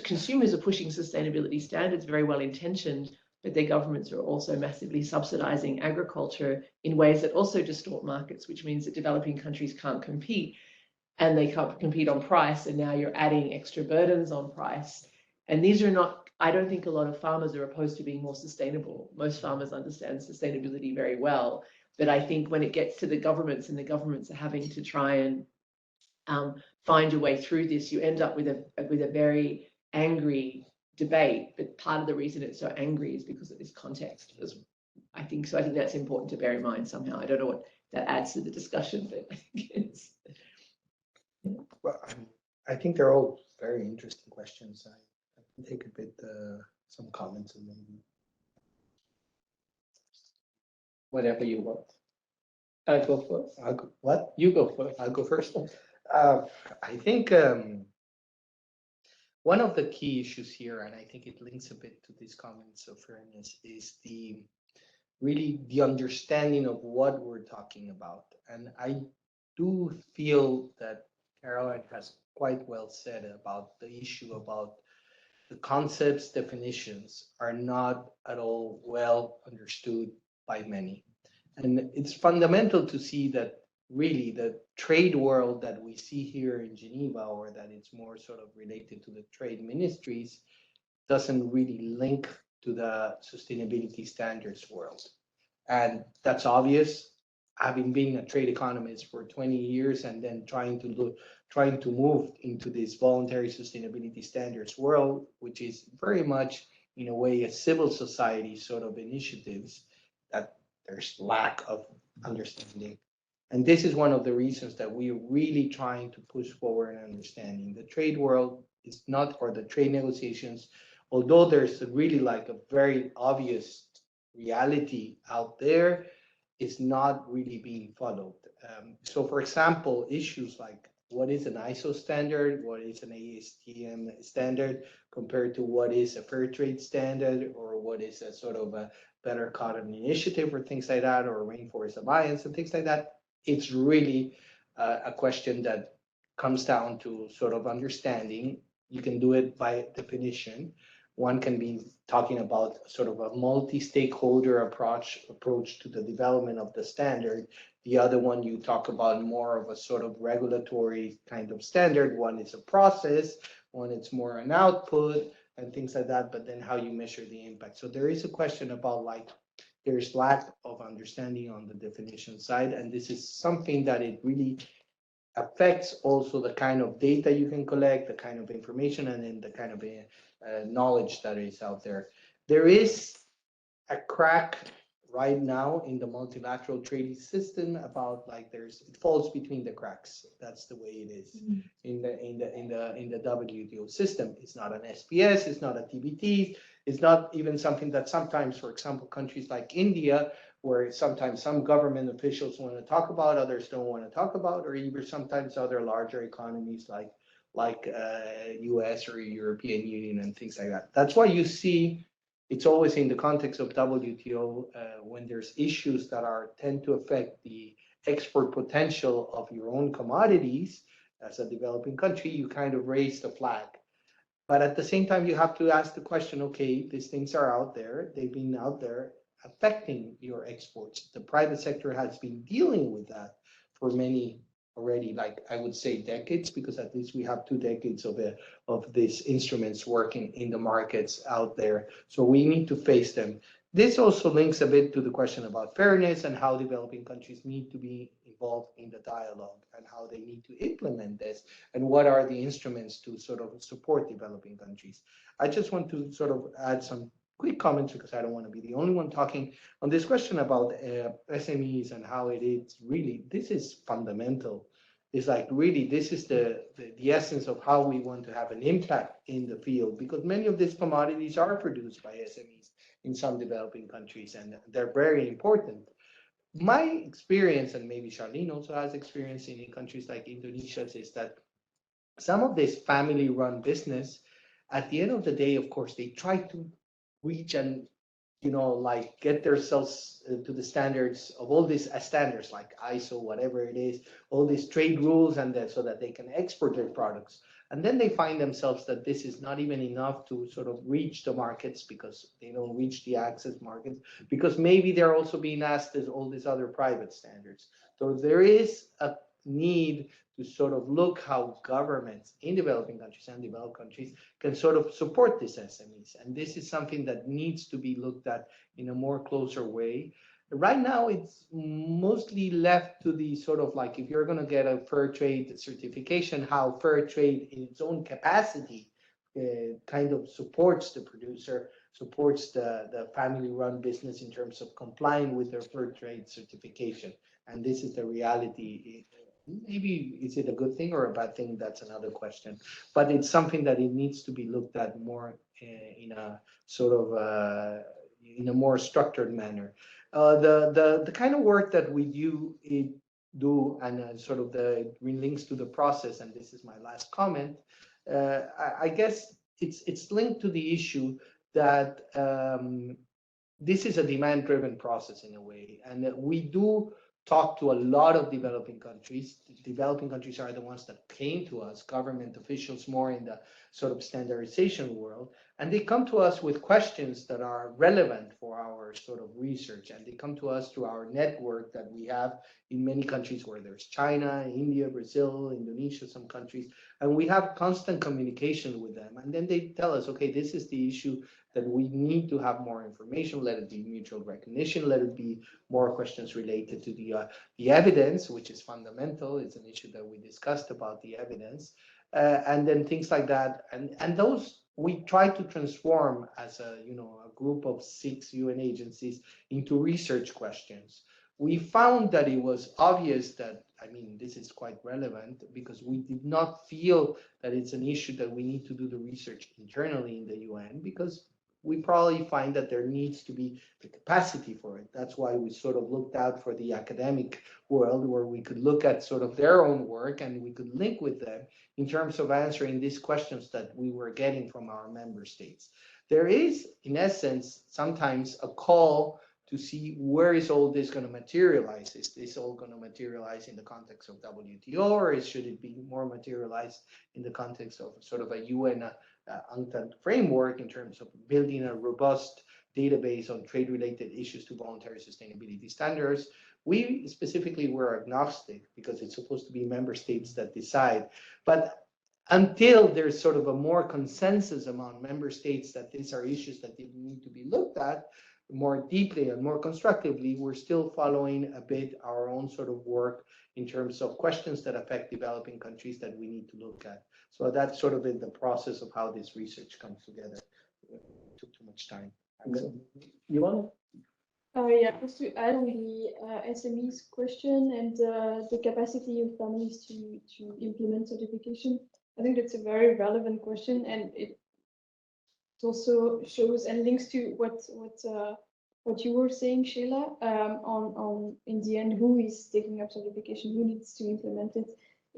consumers are pushing sustainability standards, very well intentioned, but their governments are also massively subsidizing agriculture in ways that also distort markets, which means that developing countries can't compete, and they can't compete on price, and now you're adding extra burdens on price. And these are not, I don't think a lot of farmers are opposed to being more sustainable. Most farmers understand sustainability very well, but I think when it gets to the governments and the governments are having to try and find a way through this, you end up with a very angry debate. But part of the reason it's so angry is because of this context. I think that's important to bear in mind somehow. I don't know what that adds to the discussion, but I think it's. Well, I think they're all very interesting questions. I can take a bit some comments and maybe Whatever you want. I'll go first. What? You go first. I'll go first. I think one of the key issues here, and I think it links a bit to these comments of fairness, is really the understanding of what we're talking about. And I do feel that Caroline has quite well said about the issue about the concepts, definitions are not at all well understood by many. And it's fundamental to see that really the trade world that we see here in Geneva, or that it's more sort of related to the trade ministries, doesn't really link to the sustainability standards world. And that's obvious, having been a trade economist for 20 years and then trying to move into this voluntary sustainability standards world, which is very much in a way a civil society sort of initiatives, that there's lack of understanding. And this is one of the reasons that we're really trying to push forward an understanding. The trade world is not, or the trade negotiations, although there's really like a very obvious reality out there, is not really being followed. So for example, issues like what is an ISO standard, what is an ASTM standard compared to what is a fair trade standard, or what is a sort of a better cotton initiative or things like that, or rainforest alliance and things like that. It's really a question that comes down to sort of understanding. You can do it by definition. One can be talking about sort of a multi-stakeholder approach to the development of the standard. The other one, you talk about more of a sort of regulatory kind of standard. One is a process, one it's more an output and things like that, but then how you measure the impact. So there is a question about like, there's lack of understanding on the definition side, and this is something that it really affects also the kind of data you can collect, the kind of information, and then the kind of knowledge that is out there. There is a crack right now in the multilateral trading system about like it falls between the cracks. That's the way it is in the WTO system. It's not an SPS, it's not a TBT, it's not even something that sometimes, for example, countries like India, where sometimes some government officials want to talk about, others don't want to talk about, or even sometimes other larger economies like US or European Union and things like that. That's why you see it's always in the context of WTO when there's issues that tend to affect the export potential of your own commodities as a developing country, you kind of raise the flag. But at the same time, you have to ask the question, okay, these things are out there. They've been out there affecting your exports. The private sector has been dealing with that for many already, like I would say decades, because at least we have 2 decades of these instruments working in the markets out there. So we need to face them. This also links a bit to the question about fairness and how developing countries need to be involved in the dialogue and how they need to implement this and what are the instruments to sort of support developing countries. I just want to sort of add some quick comments because I don't want to be the only one talking on this question about SMEs and how it is really, this is fundamental. It's like really, this is the essence of how we want to have an impact in the field because many of these commodities are produced by SMEs in some developing countries and they're very important. My experience, and maybe Charlene also has experience in countries like Indonesia, is that some of this family-run business, at the end of the day, of course, they try to reach and like get themselves to the standards of all these standards like ISO, whatever it is, all these trade rules, and so that they can export their products. And then they find themselves that this is not even enough to sort of reach the markets because they don't reach the access markets, because maybe they're also being asked as all these other private standards. So there is a need to sort of look how governments in developing countries and developed countries can sort of support these SMEs. And this is something that needs to be looked at in a more closer way. Right now, it's mostly left to the sort of like, if you're going to get a fair trade certification, how fair trade in its own capacity kind of supports the producer, supports the family-run business in terms of complying with their fair trade certification. And this is the reality. Maybe is it a good thing or a bad thing? That's another question. But it's something that it needs to be looked at more in a sort of in a more structured manner. The kind of work that we do and sort of the links to the process, and this is my last comment. I guess it's linked to the issue that this is a demand-driven process in a way, and that we do talk to a lot of developing countries. Developing countries are the ones that came to us, government officials more in the sort of standardization world, and they come to us with questions that are relevant for our sort of research, and they come to us through our network that we have in many countries where there's China, India, Brazil, Indonesia, some countries, and we have constant communication with them, and then they tell us, okay, this is the issue that we need to have more information, let it be mutual recognition, let it be more questions related to the evidence, which is fundamental. It's an issue that we discussed about the evidence, and then things like that. And those we try to transform as a group of 6 UN agencies into research questions. We found that it was obvious that, I mean, this is quite relevant because we did not feel that it's an issue that we need to do the research internally in the UN because we probably find that there needs to be the capacity for it. That's why we sort of looked out for the academic world where we could look at sort of their own work and we could link with them in terms of answering these questions that we were getting from our member states. There is, in essence, sometimes a call to see where is all this going to materialize. Is this all going to materialize in the context of WTO, or should it be more materialized in the context of sort of a UN UNCTAD framework in terms of building a robust database on trade-related issues to voluntary sustainability standards? We specifically were agnostic because it's supposed to be member states that decide. But until there's sort of a more consensus among member states that these are issues that need to be looked at more deeply and more constructively, we're still following a bit our own sort of work in terms of questions that affect developing countries that we need to look at. So that's sort of in the process of how this research comes together. It took too much time. You want? Yeah, just to add on the SMEs question and the capacity of families to implement certification, I think that's a very relevant question, and it also shows and links to what you were saying, Sheila, on in the end, who is taking up certification, who needs to implement it.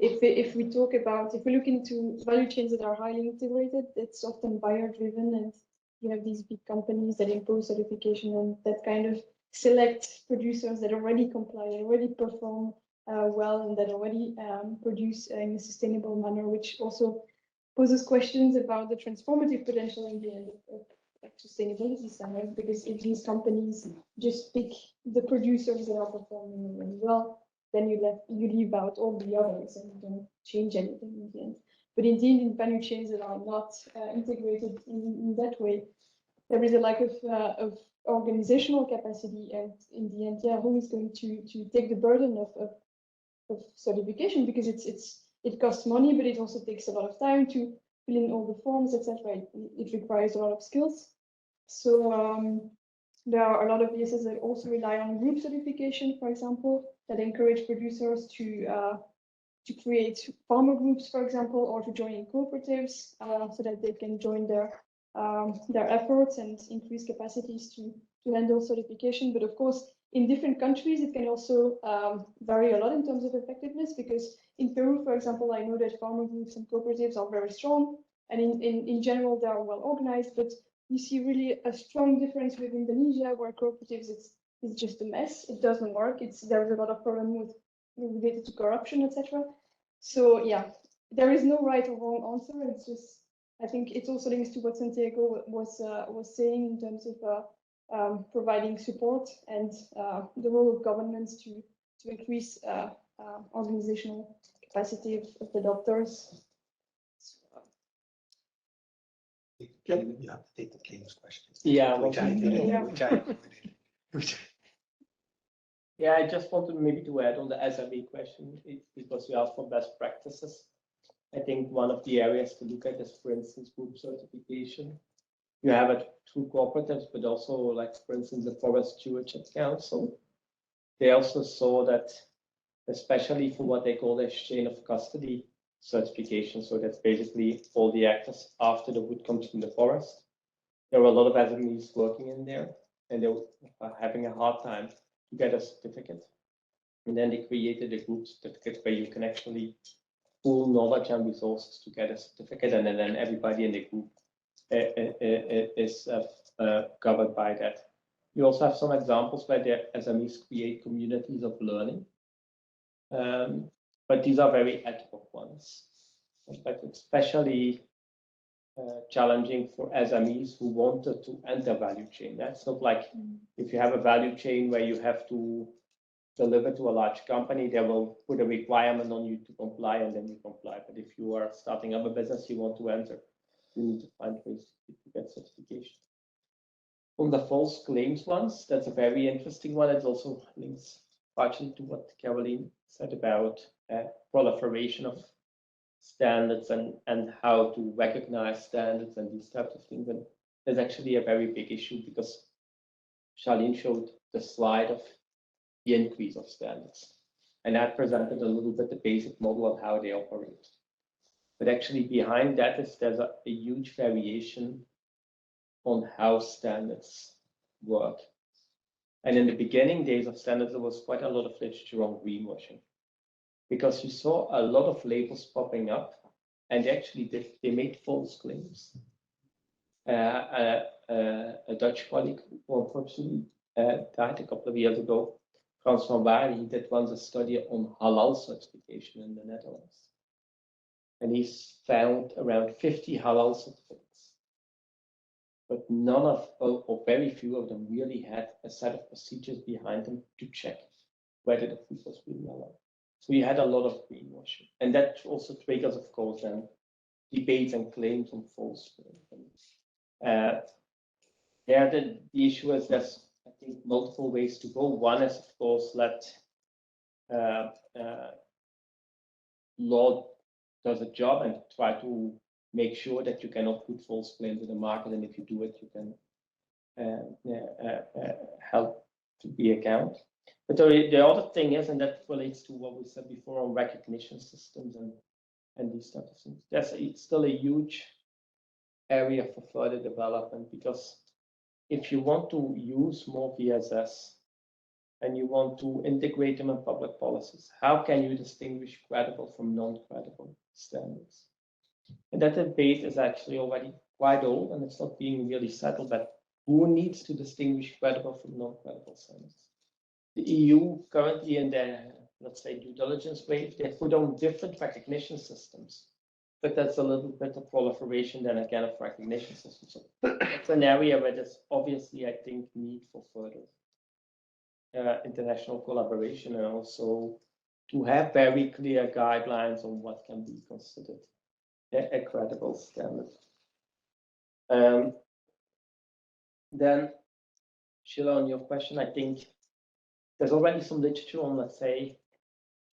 if we talk about, if we look into value chains that are highly integrated, it's often buyer driven, and you have these big companies that impose certification and that kind of select producers that already comply, that already perform well, and that already produce in a sustainable manner, which also poses questions about the transformative potential in the end of sustainability standards, because if these companies just pick the producers that are performing really well, then you leave out all the others and you don't change anything in the end. But indeed, in value chains that are not integrated in that way, there is a lack of organizational capacity, and in the end, yeah, who is going to take the burden of certification, because it costs money, but it also takes a lot of time to fill in all the forms, etc. It requires a lot of skills. So there are a lot of VSS that also rely on group certification, for example, that encourage producers to create farmer groups, for example, or to join in cooperatives, so that they can join their efforts and increase capacities to handle certification. But of course, in different countries, it can also vary a lot in terms of effectiveness, because in Peru, for example, I know that farmer groups and cooperatives are very strong, and in general, they are well organized, but you see really a strong difference with Indonesia, where cooperatives, it's just a mess. It doesn't work. There's a lot of problem related to corruption, etc. So yeah, there is no right or wrong answer. It's just, I think it also links to what Santiago was saying in terms of providing support and the role of governments to increase organizational capacity of the doctors. You have to take the claims question. Yeah, Which I avoided. Yeah, I just wanted maybe to add on the SME question, because you asked for best practices. I think one of the areas to look at is, for instance, group certification. You have it through cooperatives, but also, like, for instance, the Forest Stewardship Council. They also saw that, especially for what they call the chain of custody certification, so that's basically all the actors after the wood comes from the forest. There were a lot of SMEs working in there, and they were having a hard time to get a certificate. And then they created a group certificate where you can actually pool knowledge and resources to get a certificate, and then everybody in the group is covered by that. You also have some examples where the SMEs create communities of learning. But these are very ad hoc ones. But especially challenging for SMEs who wanted to enter value chain. That's not like if you have a value chain where you have to deliver to a large company, they will put a requirement on you to comply, and then you comply. But if you are starting up a business, you want to enter, you need to find ways to get certification. On the false claims ones, that's a very interesting one. It also links partially to what Caroline said about proliferation of standards and how to recognize standards and these types of things. And there's actually a very big issue, because Charlene showed the slide of the increase of standards. And that presented a little bit the basic model of how they operate. But actually behind that there's a huge variation on how standards work. And in the beginning days of standards, there was quite a lot of literature on greenwashing, because you saw a lot of labels popping up, and actually they made false claims. A Dutch colleague who unfortunately died a couple of years ago, Frans van Baarle, he did once a study on halal certification in the Netherlands. And he's found around 50 halal certificates. But none of, or very few of them, really had a set of procedures behind them to check whether the food was really halal. So we had a lot of greenwashing. And that also triggers, of course, then debates and claims on false claims. The issue is there's, I think, multiple ways to go. One is, of course, let law does a job and try to make sure that you cannot put false claims in the market, and if you do it, you can help to be account. But the other thing is, and that relates to what we said before on recognition systems and these types of things. It's still a huge area for further development, because if you want to use more VSS, and you want to integrate them in public policies. How can you distinguish credible from non-credible standards? And that debate is actually already quite old, and it's not being really settled, but who needs to distinguish credible from non-credible standards? The EU currently in their, let's say, due diligence wave, they put on different recognition systems, but that's a little bit of proliferation then again of recognition systems. So it's an area where there's obviously, I think, need for further international collaboration, and also to have very clear guidelines on what can be considered a credible standard. Then, Sheila, on your question, I think there's already some literature on, let's say,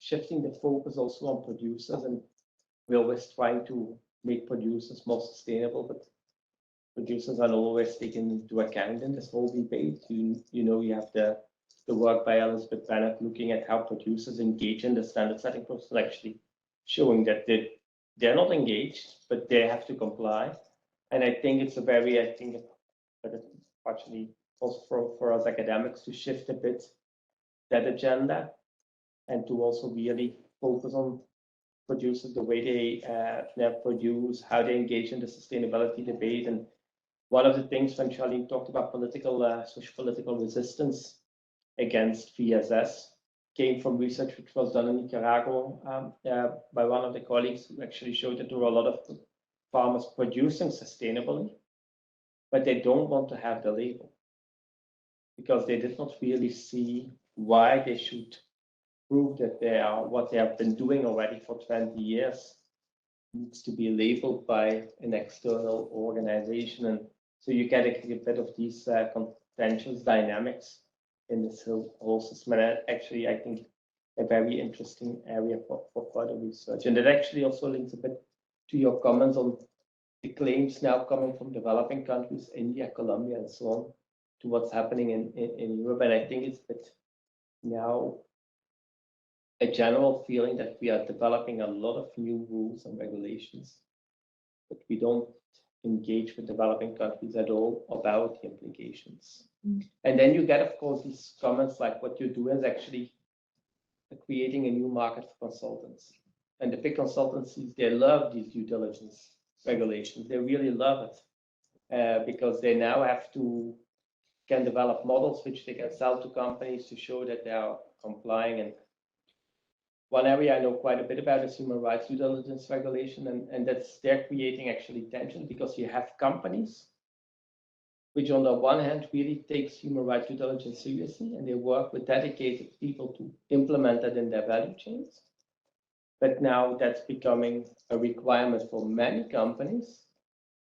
shifting the focus also on producers, and we're always trying to make producers more sustainable, but producers are not always taken into account in this whole debate. You know, you have the work by Elizabeth Bennett looking at how producers engage in the standard setting process, actually showing that they're not engaged, but they have to comply. And I think it's a very, but it's actually also for us academics to shift a bit that agenda, and to also really focus on producers, the way they produce, how they engage in the sustainability debate. And one of the things when Charlene talked about socio-political resistance against VSS came from research which was done in Nicaragua by one of the colleagues, who actually showed that there were a lot of farmers producing sustainably, but they don't want to have the label because they did not really see why they should prove that they are what they have been doing already for 20 years needs to be labeled by an external organization. And so you get a bit of these contentious dynamics in this whole system. And actually, I think a very interesting area for further research. And it actually also links a bit to your comments on the claims now coming from developing countries, India, Colombia, and so on, to what's happening in Europe. And I think it's a bit now a general feeling that we are developing a lot of new rules and regulations, but we don't engage with developing countries at all about the implications. And then you get, of course, these comments like what you do is actually creating a new market for consultants. And the big consultancies, they love these due diligence regulations. They really love it because they now can develop models which they can sell to companies to show that they are complying. And one area I know quite a bit about is human rights due diligence regulation, and they're creating actually tension because you have companies which on the one hand really takes human rights due diligence seriously, and they work with dedicated people to implement that in their value chains. But now that's becoming a requirement for many companies.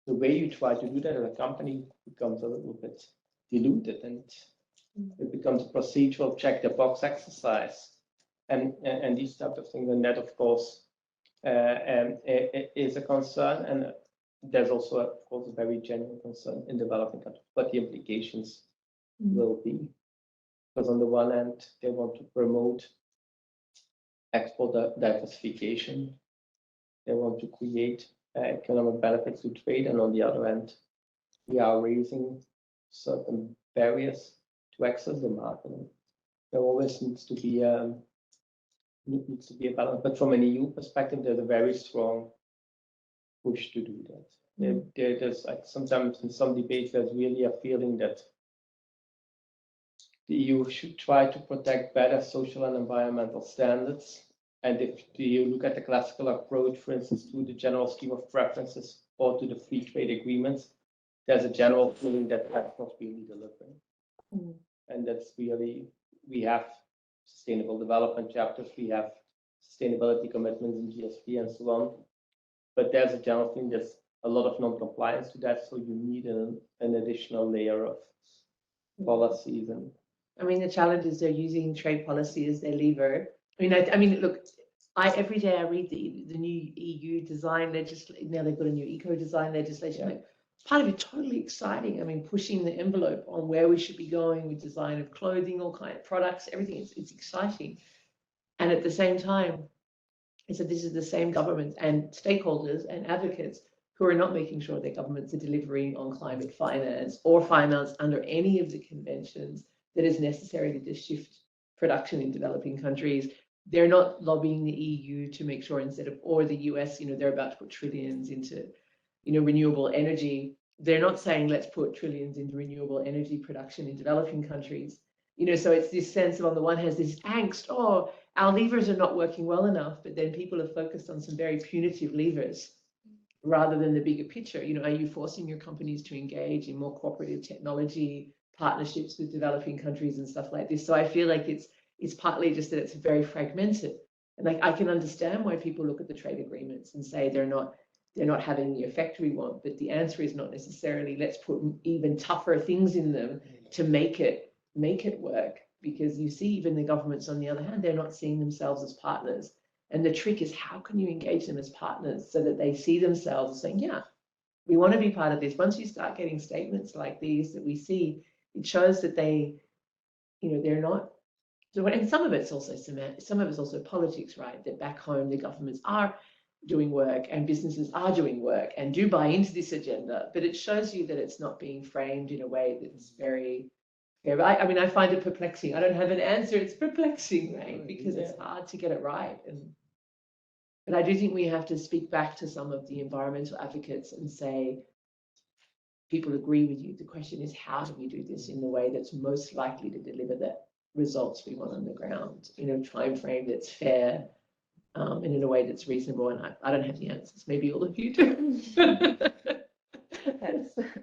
The way you try to do that as a company becomes a little bit diluted, and it becomes a procedural check the box exercise. And these types of things, and that of course is a concern, and there's also of course a very genuine concern in developing countries what the implications will be, because on the one hand they want to promote export diversification, they want to create economic benefits to trade, and on the other hand we are raising certain barriers to access the market. There always needs to be a balance, but from an EU perspective, there's a very strong push to do that. There's like sometimes in some debates, there's really a feeling that the EU should try to protect better social and environmental standards. And if you look at the classical approach, for instance, to the general scheme of preferences or to the free trade agreements, there's a general feeling that that's not really delivering. And that's really, we have sustainable development chapters, we have sustainability commitments in GSP and so on, but there's a general thing, there's a lot of non-compliance to that, so you need an additional layer of policies. And I mean, the challenge is they're using trade policy as their lever. I mean, look, every day I read the new EU design legislation. Now they've got a new eco design legislation. Like, part of it totally exciting. I mean, pushing the envelope on where we should be going with design of clothing, all kind of products, everything. It's exciting. And at the same time, this is the same governments and stakeholders and advocates who are not making sure their governments are delivering on climate finance or finance under any of the conventions that is necessary to just shift production in developing countries. They're not lobbying the EU to make sure or the US, they're about to put trillions into, renewable energy. They're not saying let's put trillions into renewable energy production in developing countries. So it's this sense of, on the one hand, this angst, oh, our levers are not working well enough, but then people are focused on some very punitive levers rather than the bigger picture. Are you forcing your companies to engage in more cooperative technology partnerships with developing countries and stuff like this? So I feel like it's partly just that it's very fragmented. And like, I can understand why people look at the trade agreements and say they're not having the effect we want, but the answer is not necessarily let's put even tougher things in them to make it work, because you see even the governments, on the other hand, they're not seeing themselves as partners. And the trick is, how can you engage them as partners so that they see themselves as saying, yeah, we want to be part of this. Once you start getting statements like these that we see, it shows that they, they're not. So, and some of it's also politics, right? That back home the governments are doing work and businesses are doing work and do buy into this agenda, but it shows you that it's not being framed in a way that's very fair. I mean, I find it perplexing. I don't have an answer. It's perplexing, right? Because it's hard to get it right. But I do think we have to speak back to some of the environmental advocates and say, people agree with you. The question is, how do we do this in the way that's most likely to deliver the results we want on the ground in a time frame that's fair, and in a way that's reasonable? And I don't have the answers. Maybe all of you do. That's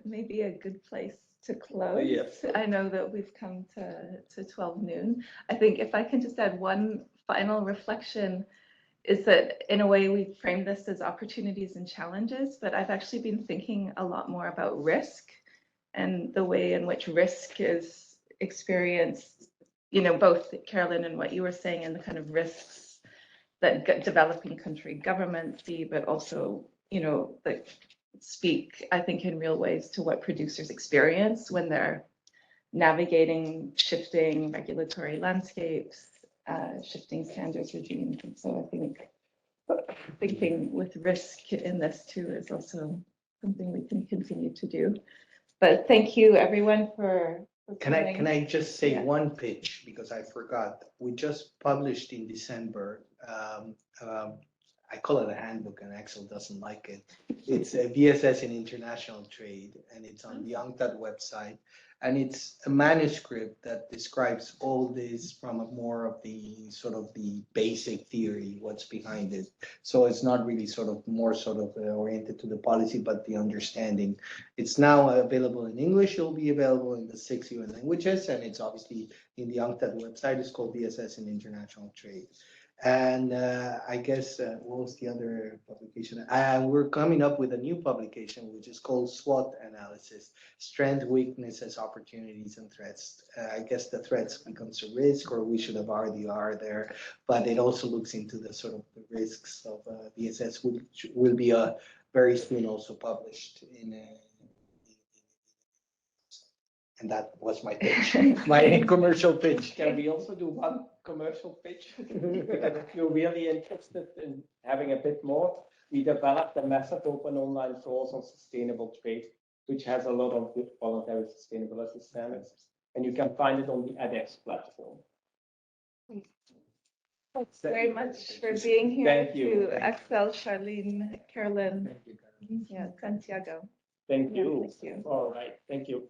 maybe a good place to close. Yes. I know that we've come to 12 noon. I think if I can just add one final reflection, is that in a way we frame this as opportunities and challenges, but I've actually been thinking a lot more about risk and the way in which risk is experienced, both Carolyn and what you were saying, and the kind of risks that developing country governments see, but also, that speak, I think, in real ways to what producers experience when they're navigating shifting regulatory landscapes, shifting standards regimes. And so I think thinking with risk in this too is also something we can continue to do. But thank you everyone for Can I just say Yeah. one pitch, because I forgot. We just published in December, I call it a handbook and Axel doesn't like it. It's a VSS in international trade, and it's on the UNCTAD website. And it's a manuscript that describes all this from a more of the sort of the basic theory, what's behind it. So it's not really oriented to the policy, but the understanding. It's now available in English. It'll be available in the 6 UN languages, and it's obviously in the UNCTAD website. It's called VSS in international trade. And I guess, what was the other publication? We're coming up with a new publication, which is called SWOT analysis, strength, weaknesses, opportunities, and threats. I guess the threats becomes a risk, or we should have already are there, but it also looks into the sort of the risks of VSS, which will be very soon also published in and that was my pitch, my commercial pitch. Can we also do one commercial pitch? Because if you're really interested in having a bit more, we developed a massive open online course on sustainable trade, which has a lot of good voluntary sustainability standards. And you can find it on the edX platform. Thanks very much for being here. Thank you. To Axel, Charlene, Carolyn, Thank you, Carolyn. yeah, Santiago. Thank you. Thank you. All right. Thank you.